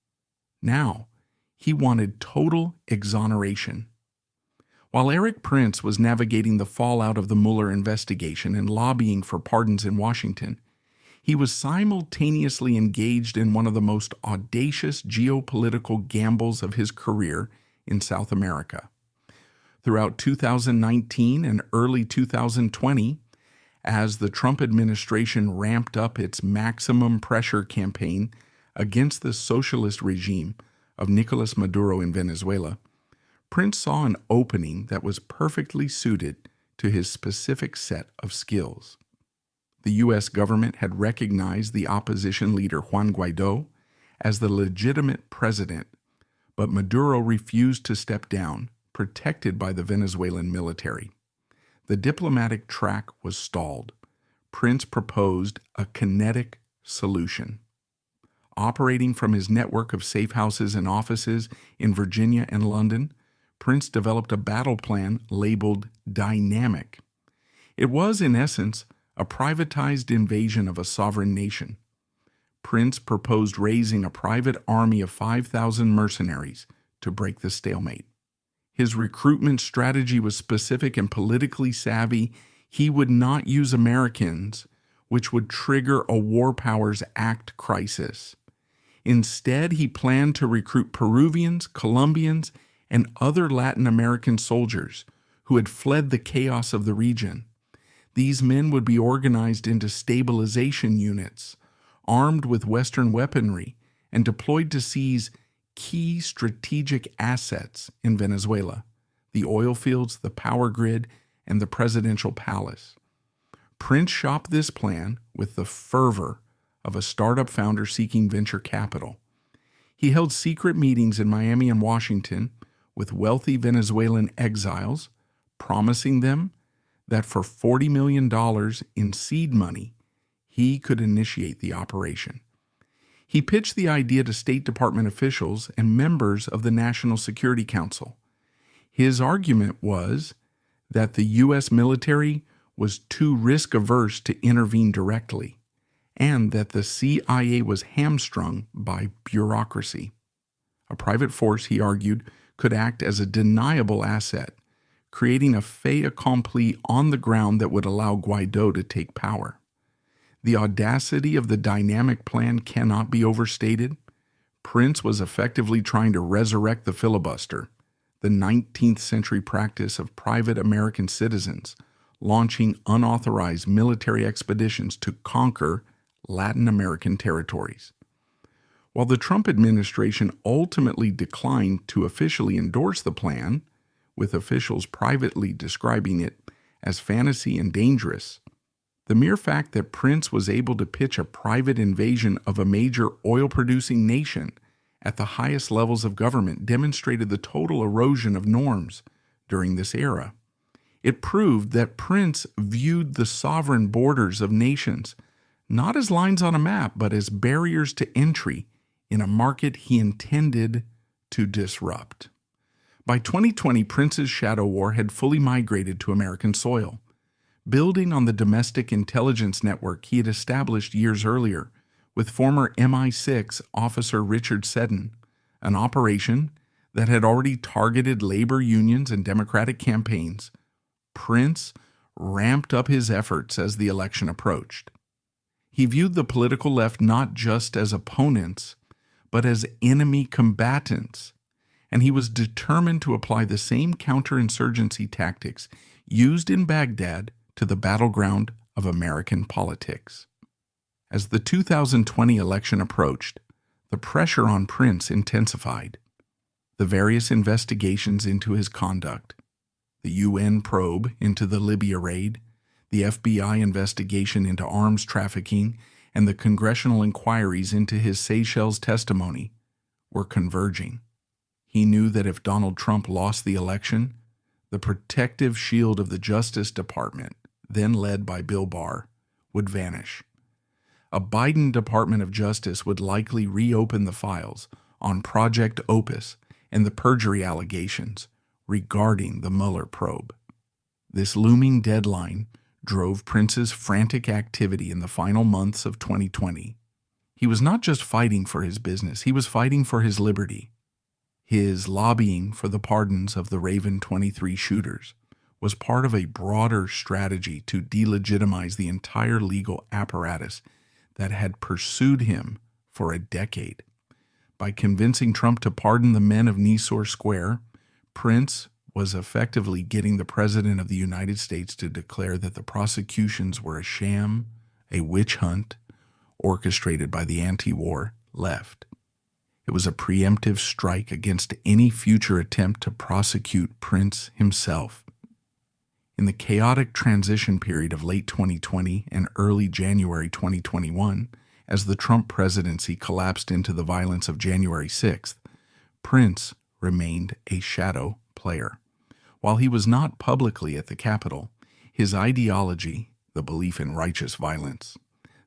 Now, he wanted total exoneration. While Erik Prince was navigating the fallout of the Mueller investigation and lobbying for pardons in Washington, he was simultaneously engaged in one of the most audacious geopolitical gambles of his career in South America. Throughout 2019 and early 2020, as the Trump administration ramped up its maximum pressure campaign against the socialist regime of Nicolas Maduro in Venezuela, Prince saw an opening that was perfectly suited to his specific set of skills. The U.S. government had recognized the opposition leader Juan Guaidó as the legitimate president, but Maduro refused to step down, protected by the Venezuelan military. The diplomatic track was stalled. Prince proposed a kinetic solution. Operating from his network of safe houses and offices in Virginia and London, Prince developed a battle plan labeled Dynamic. It was, in essence, a privatized invasion of a sovereign nation. Prince proposed raising a private army of 5,000 mercenaries to break the stalemate. His recruitment strategy was specific and politically savvy. He would not use Americans, which would trigger a War Powers Act crisis. Instead, he planned to recruit Peruvians, Colombians, and other Latin American soldiers who had fled the chaos of the region. These men would be organized into stabilization units, armed with Western weaponry, and deployed to seize key strategic assets in Venezuela: the oil fields, the power grid, and the presidential palace. Prince shopped this plan with the fervor of a startup founder seeking venture capital. He held secret meetings in Miami and Washington with wealthy Venezuelan exiles, promising them that for $40 million in seed money, he could initiate the operation. He pitched the idea to State Department officials and members of the National Security Council. His argument was that the U.S. military was too risk-averse to intervene directly, and that the CIA was hamstrung by bureaucracy. A private force, he argued, could act as a deniable asset, creating a fait accompli on the ground that would allow Guaidó to take power. The audacity of the dynamic plan cannot be overstated. Prince was effectively trying to resurrect the filibuster, the 19th century practice of private American citizens launching unauthorized military expeditions to conquer Latin American territories. While the Trump administration ultimately declined to officially endorse the plan, with officials privately describing it as fantasy and dangerous. The mere fact that Prince was able to pitch a private invasion of a major oil-producing nation at the highest levels of government demonstrated the total erosion of norms during this era. It proved that Prince viewed the sovereign borders of nations not as lines on a map, but as barriers to entry in a market he intended to disrupt. By 2020, Prince's shadow war had fully migrated to American soil. Building on the domestic intelligence network he had established years earlier with former MI6 officer Richard Seddon, an operation that had already targeted labor unions and Democratic campaigns, Prince ramped up his efforts as the election approached. He viewed the political left not just as opponents, but as enemy combatants, and he was determined to apply the same counterinsurgency tactics used in Baghdad to the battleground of American politics. As the 2020 election approached, the pressure on Prince intensified. The various investigations into his conduct, the UN probe into the Libya raid, the FBI investigation into arms trafficking, and the congressional inquiries into his Seychelles testimony were converging. He knew that if Donald Trump lost the election, the protective shield of the Justice Department, then led by Bill Barr, would vanish. A Biden Department of Justice would likely reopen the files on Project Opus and the perjury allegations regarding the Mueller probe. This looming deadline drove Prince's frantic activity in the final months of 2020. He was not just fighting for his business, he was fighting for his liberty. His lobbying for the pardons of the Raven 23 shooters was part of a broader strategy to delegitimize the entire legal apparatus that had pursued him for a decade. By convincing Trump to pardon the men of Nisour Square, Prince was effectively getting the President of the United States to declare that the prosecutions were a sham, a witch hunt, orchestrated by the anti-war left. It was a preemptive strike against any future attempt to prosecute Prince himself. In the chaotic transition period of late 2020 and early January 2021, as the Trump presidency collapsed into the violence of January 6th, Prince remained a shadow player. While he was not publicly at the Capitol, his ideology, the belief in righteous violence,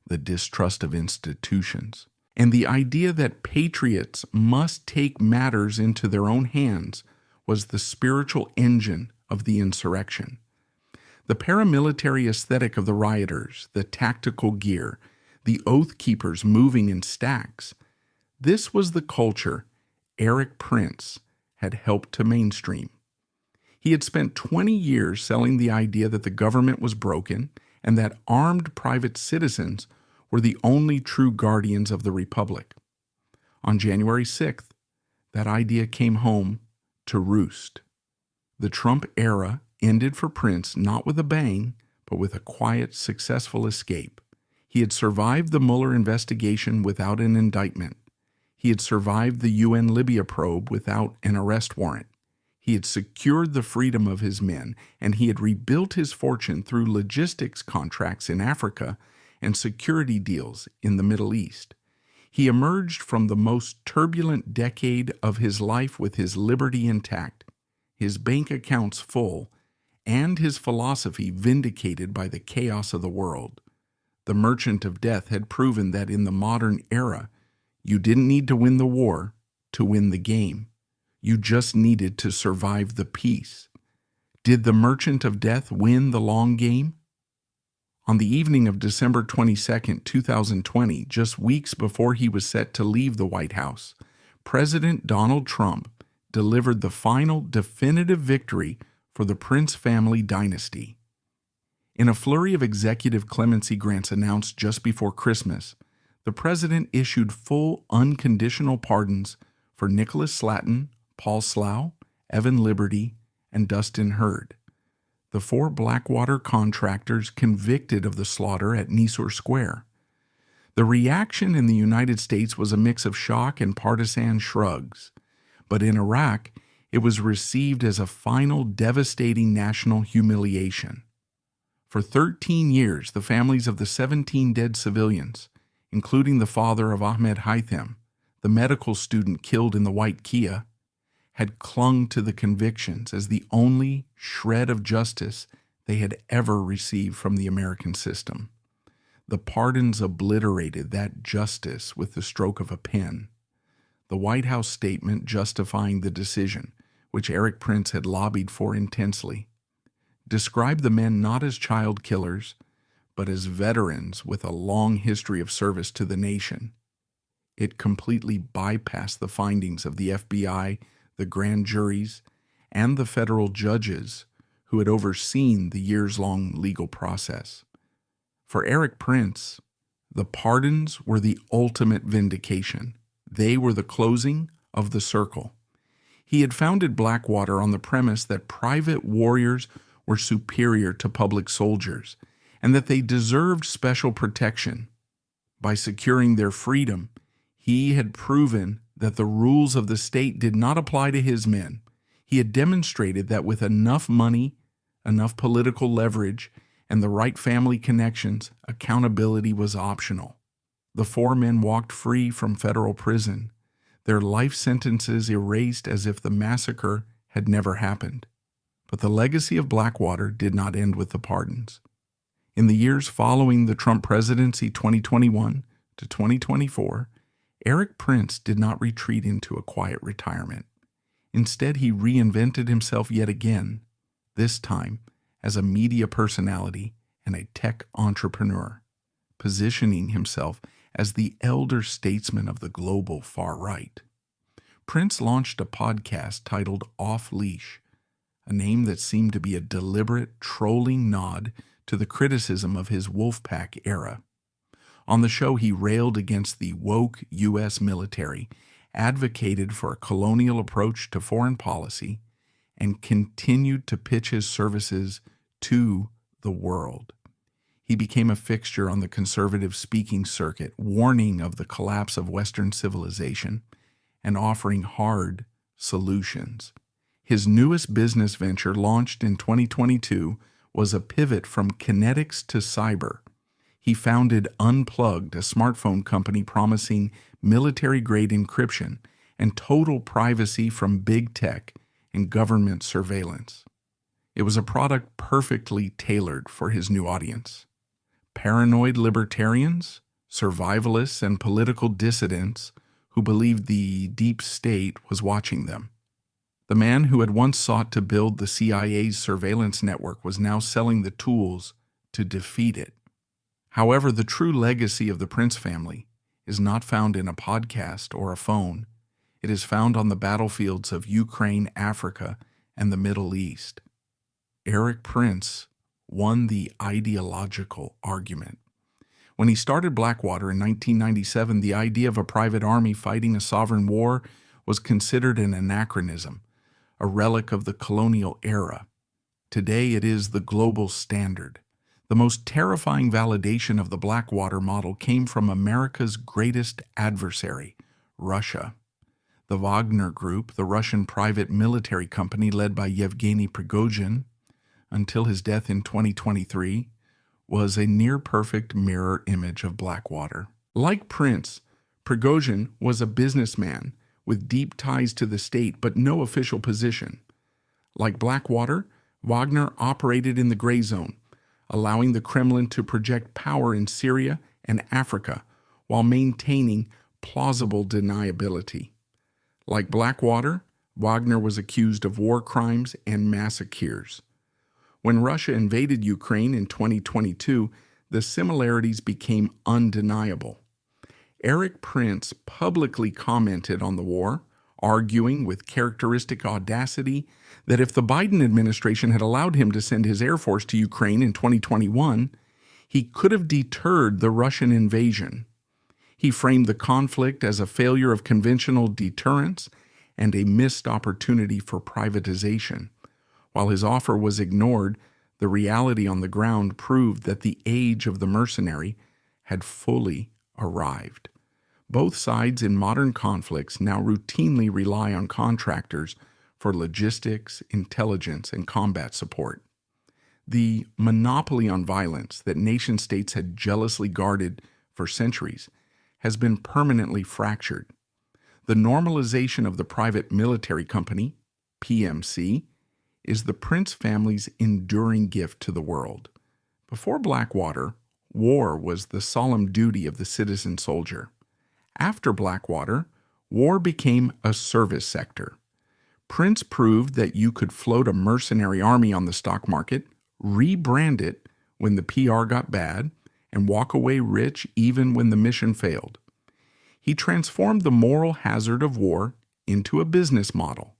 the distrust of institutions, and the idea that patriots must take matters into their own hands was the spiritual engine of the insurrection. The paramilitary aesthetic of the rioters, the tactical gear, the oath keepers moving in stacks, this was the culture Erik Prince had helped to mainstream. He had spent 20 years selling the idea that the government was broken and that armed private citizens were the only true guardians of the Republic. On January 6th, that idea came home to roost. The Trump era ended for Prince not with a bang, but with a quiet, successful escape. He had survived the Mueller investigation without an indictment. He had survived the UN Libya probe without an arrest warrant. He had secured the freedom of his men, and he had rebuilt his fortune through logistics contracts in Africa and security deals in the Middle East. He emerged from the most turbulent decade of his life with his liberty intact, his bank accounts full, and his philosophy vindicated by the chaos of the world. The Merchant of Death had proven that in the modern era, you didn't need to win the war to win the game. You just needed to survive the peace. Did the Merchant of Death win the long game? On the evening of December 22, 2020, just weeks before he was set to leave the White House, President Donald Trump delivered the final definitive victory for the Prince family dynasty. In a flurry of executive clemency grants announced just before Christmas, the president issued full unconditional pardons for Nicholas Slatton, Paul Slough, Evan Liberty, and Dustin Hurd, the 4 Blackwater contractors convicted of the slaughter at Nisour Square. The reaction in the United States was a mix of shock and partisan shrugs, but in Iraq, it was received as a final devastating national humiliation. For 13 years, the families of the 17 dead civilians, including the father of Ahmed Haytham, the medical student killed in the white Kia, had clung to the convictions as the only shred of justice they had ever received from the American system. The pardons obliterated that justice with the stroke of a pen. The White House statement justifying the decision, which Erik Prince had lobbied for intensely, described the men not as child killers, but as veterans with a long history of service to the nation. It completely bypassed the findings of the FBI, the grand juries, and the federal judges who had overseen the years-long legal process. For Erik Prince, the pardons were the ultimate vindication. They were the closing of the circle. He had founded Blackwater on the premise that private warriors were superior to public soldiers and that they deserved special protection. By securing their freedom, he had proven that the rules of the state did not apply to his men. He had demonstrated that with enough money, enough political leverage, and the right family connections, accountability was optional. The 4 men walked free from federal prison, their life sentences erased as if the massacre had never happened. But the legacy of Blackwater did not end with the pardons. In the years following the Trump presidency 2021 to 2024, Erik Prince did not retreat into a quiet retirement. Instead, he reinvented himself yet again, this time as a media personality and a tech entrepreneur, positioning himself as the elder statesman of the global far right. Prince launched a podcast titled Off Leash, a name that seemed to be a deliberate, trolling nod to the criticism of his Wolfpack era. On the show, he railed against the woke U.S. military, advocated for a colonial approach to foreign policy, and continued to pitch his services to the world. He became a fixture on the conservative speaking circuit, warning of the collapse of Western civilization and offering hard solutions. His newest business venture, launched in 2022, was a pivot from kinetics to cyber. He founded Unplugged, a smartphone company promising military-grade encryption and total privacy from big tech and government surveillance. It was a product perfectly tailored for his new audience. Paranoid libertarians, survivalists, and political dissidents who believed the deep state was watching them. The man who had once sought to build the CIA's surveillance network was now selling the tools to defeat it. However, the true legacy of the Prince family is not found in a podcast or a phone. It is found on the battlefields of Ukraine, Africa, and the Middle East. Erik Prince won the ideological argument. When he started Blackwater in 1997, the idea of a private army fighting a sovereign war was considered an anachronism, a relic of the colonial era. Today, it is the global standard. The most terrifying validation of the Blackwater model came from America's greatest adversary, Russia. The Wagner Group, the Russian private military company led by Yevgeny Prigozhin, until his death in 2023, was a near-perfect mirror image of Blackwater. Like Prince, Prigozhin was a businessman with deep ties to the state but no official position. Like Blackwater, Wagner operated in the gray zone, allowing the Kremlin to project power in Syria and Africa while maintaining plausible deniability. Like Blackwater, Wagner was accused of war crimes and massacres. When Russia invaded Ukraine in 2022, the similarities became undeniable. Erik Prince publicly commented on the war, arguing with characteristic audacity that if the Biden administration had allowed him to send his Air Force to Ukraine in 2021, he could have deterred the Russian invasion. He framed the conflict as a failure of conventional deterrence and a missed opportunity for privatization. While his offer was ignored, the reality on the ground proved that the age of the mercenary had fully arrived. Both sides in modern conflicts now routinely rely on contractors for logistics, intelligence, and combat support. The monopoly on violence that nation-states had jealously guarded for centuries has been permanently fractured. The normalization of the private military company, PMC, is the Prince family's enduring gift to the world. Before Blackwater, war was the solemn duty of the citizen soldier. After Blackwater, war became a service sector. Prince proved that you could float a mercenary army on the stock market, rebrand it when the PR got bad, and walk away rich even when the mission failed. He transformed the moral hazard of war into a business model.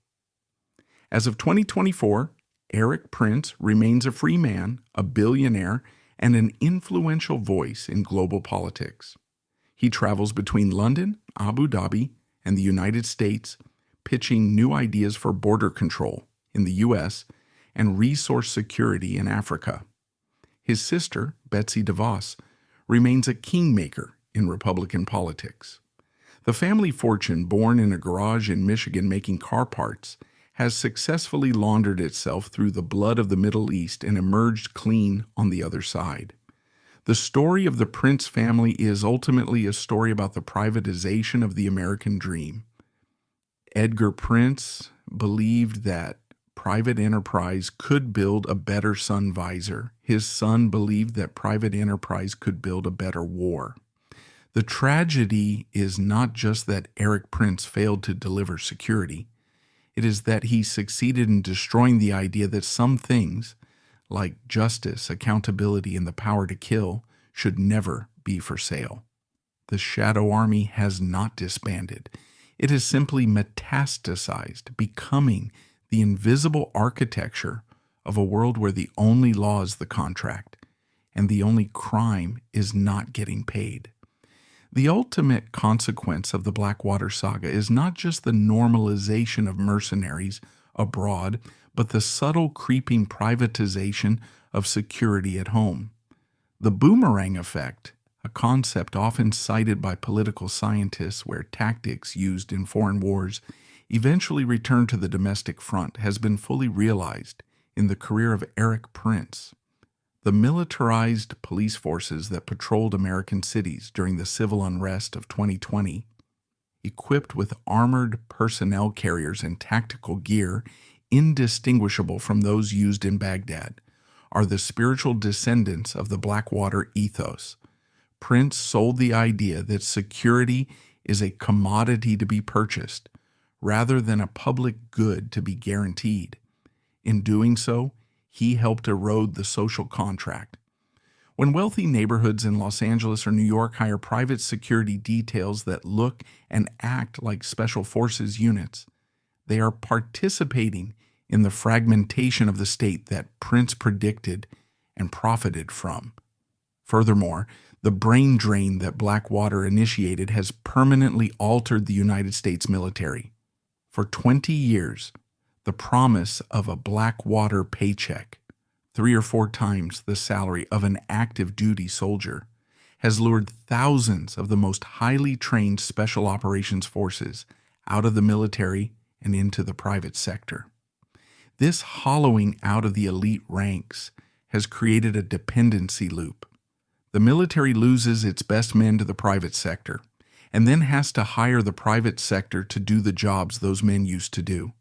As of 2024, Erik Prince remains a free man, a billionaire, and an influential voice in global politics. He travels between London, Abu Dhabi, and the United States, pitching new ideas for border control in the U.S. and resource security in Africa. His sister, Betsy DeVos, remains a kingmaker in Republican politics. The family fortune, born in a garage in Michigan making car parts, has successfully laundered itself through the blood of the Middle East and emerged clean on the other side. The story of the Prince family is ultimately a story about the privatization of the American dream. Erik Prince believed that private enterprise could build a better sun visor. His son believed that private enterprise could build a better war. The tragedy is not just that Erik Prince failed to deliver security. It is that he succeeded in destroying the idea that some things, like justice, accountability, and the power to kill, should never be for sale. The Shadow Army has not disbanded. It has simply metastasized, becoming the invisible architecture of a world where the only law is the contract, and the only crime is not getting paid. The ultimate consequence of the Blackwater saga is not just the normalization of mercenaries abroad, but the subtle creeping privatization of security at home. The boomerang effect, a concept often cited by political scientists where tactics used in foreign wars eventually return to the domestic front, has been fully realized in the career of Erik Prince. The militarized police forces that patrolled American cities during the civil unrest of 2020, equipped with armored personnel carriers and tactical gear indistinguishable from those used in Baghdad, are the spiritual descendants of the Blackwater ethos. Prince sold the idea that security is a commodity to be purchased, rather than a public good to be guaranteed. In doing so, he helped erode the social contract. When wealthy neighborhoods in Los Angeles or New York hire private security details that look and act like special forces units, they are participating in the fragmentation of the state that Prince predicted and profited from. Furthermore, the brain drain that Blackwater initiated has permanently altered the United States military. For 20 years, the promise of a Blackwater paycheck, 3 or 4 times the salary of an active duty soldier, has lured thousands of the most highly trained special operations forces out of the military and into the private sector. This hollowing out of the elite ranks has created a dependency loop. The military loses its best men to the private sector, and then has to hire the private sector to do the jobs those men used to do.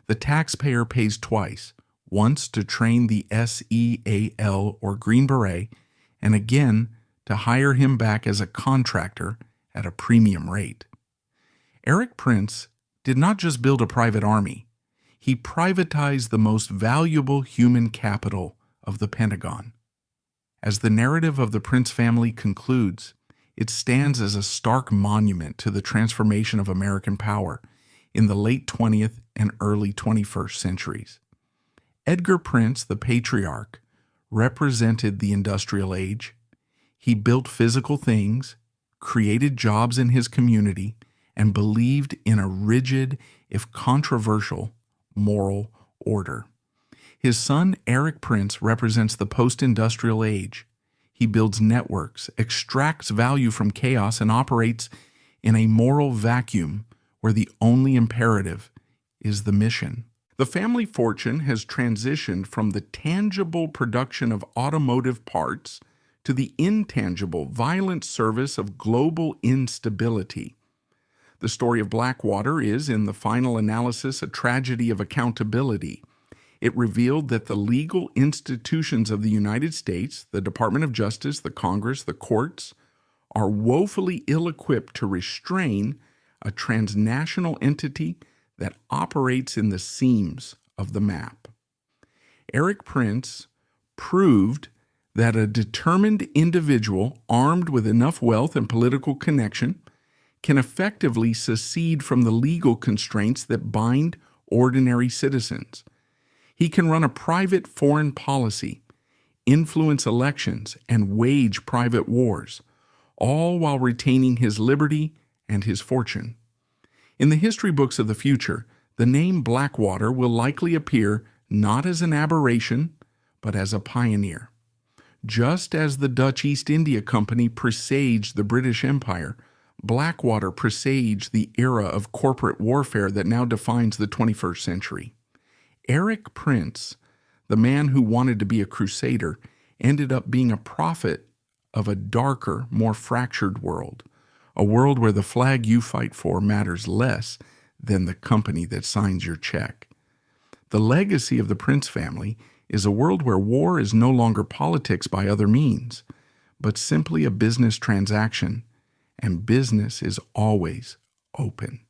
The taxpayer pays twice, once to train the SEAL or Green Beret, and again to hire him back as a contractor at a premium rate. Erik Prince did not just build a private army. He privatized the most valuable human capital of the Pentagon. As the narrative of the Prince family concludes, it stands as a stark monument to the transformation of American power in the late 20th and early 21st centuries. Erik Prince, the patriarch, represented the industrial age. He built physical things, created jobs in his community, and believed in a rigid, if controversial, moral order. His son, Erik Prince, represents the post-industrial age. He builds networks, extracts value from chaos, and operates in a moral vacuum where the only imperative is the mission. The family fortune has transitioned from the tangible production of automotive parts to the intangible, violent service of global instability. The story of Blackwater is, in the final analysis, a tragedy of accountability. It revealed that the legal institutions of the United States, the Department of Justice, the Congress, the courts, are woefully ill-equipped to restrain a transnational entity that operates in the seams of the map. Erik Prince proved that a determined individual armed with enough wealth and political connection can effectively secede from the legal constraints that bind ordinary citizens. He can run a private foreign policy, influence elections, and wage private wars, all while retaining his liberty and his fortune. In the history books of the future, the name Blackwater will likely appear not as an aberration, but as a pioneer. Just as the Dutch East India Company presaged the British Empire, Blackwater presaged the era of corporate warfare that now defines the 21st century. Erik Prince, the man who wanted to be a crusader, ended up being a prophet of a darker, more fractured world, a world where the flag you fight for matters less than the company that signs your check. The legacy of the Prince family is a world where war is no longer politics by other means, but simply a business transaction, and business is always open.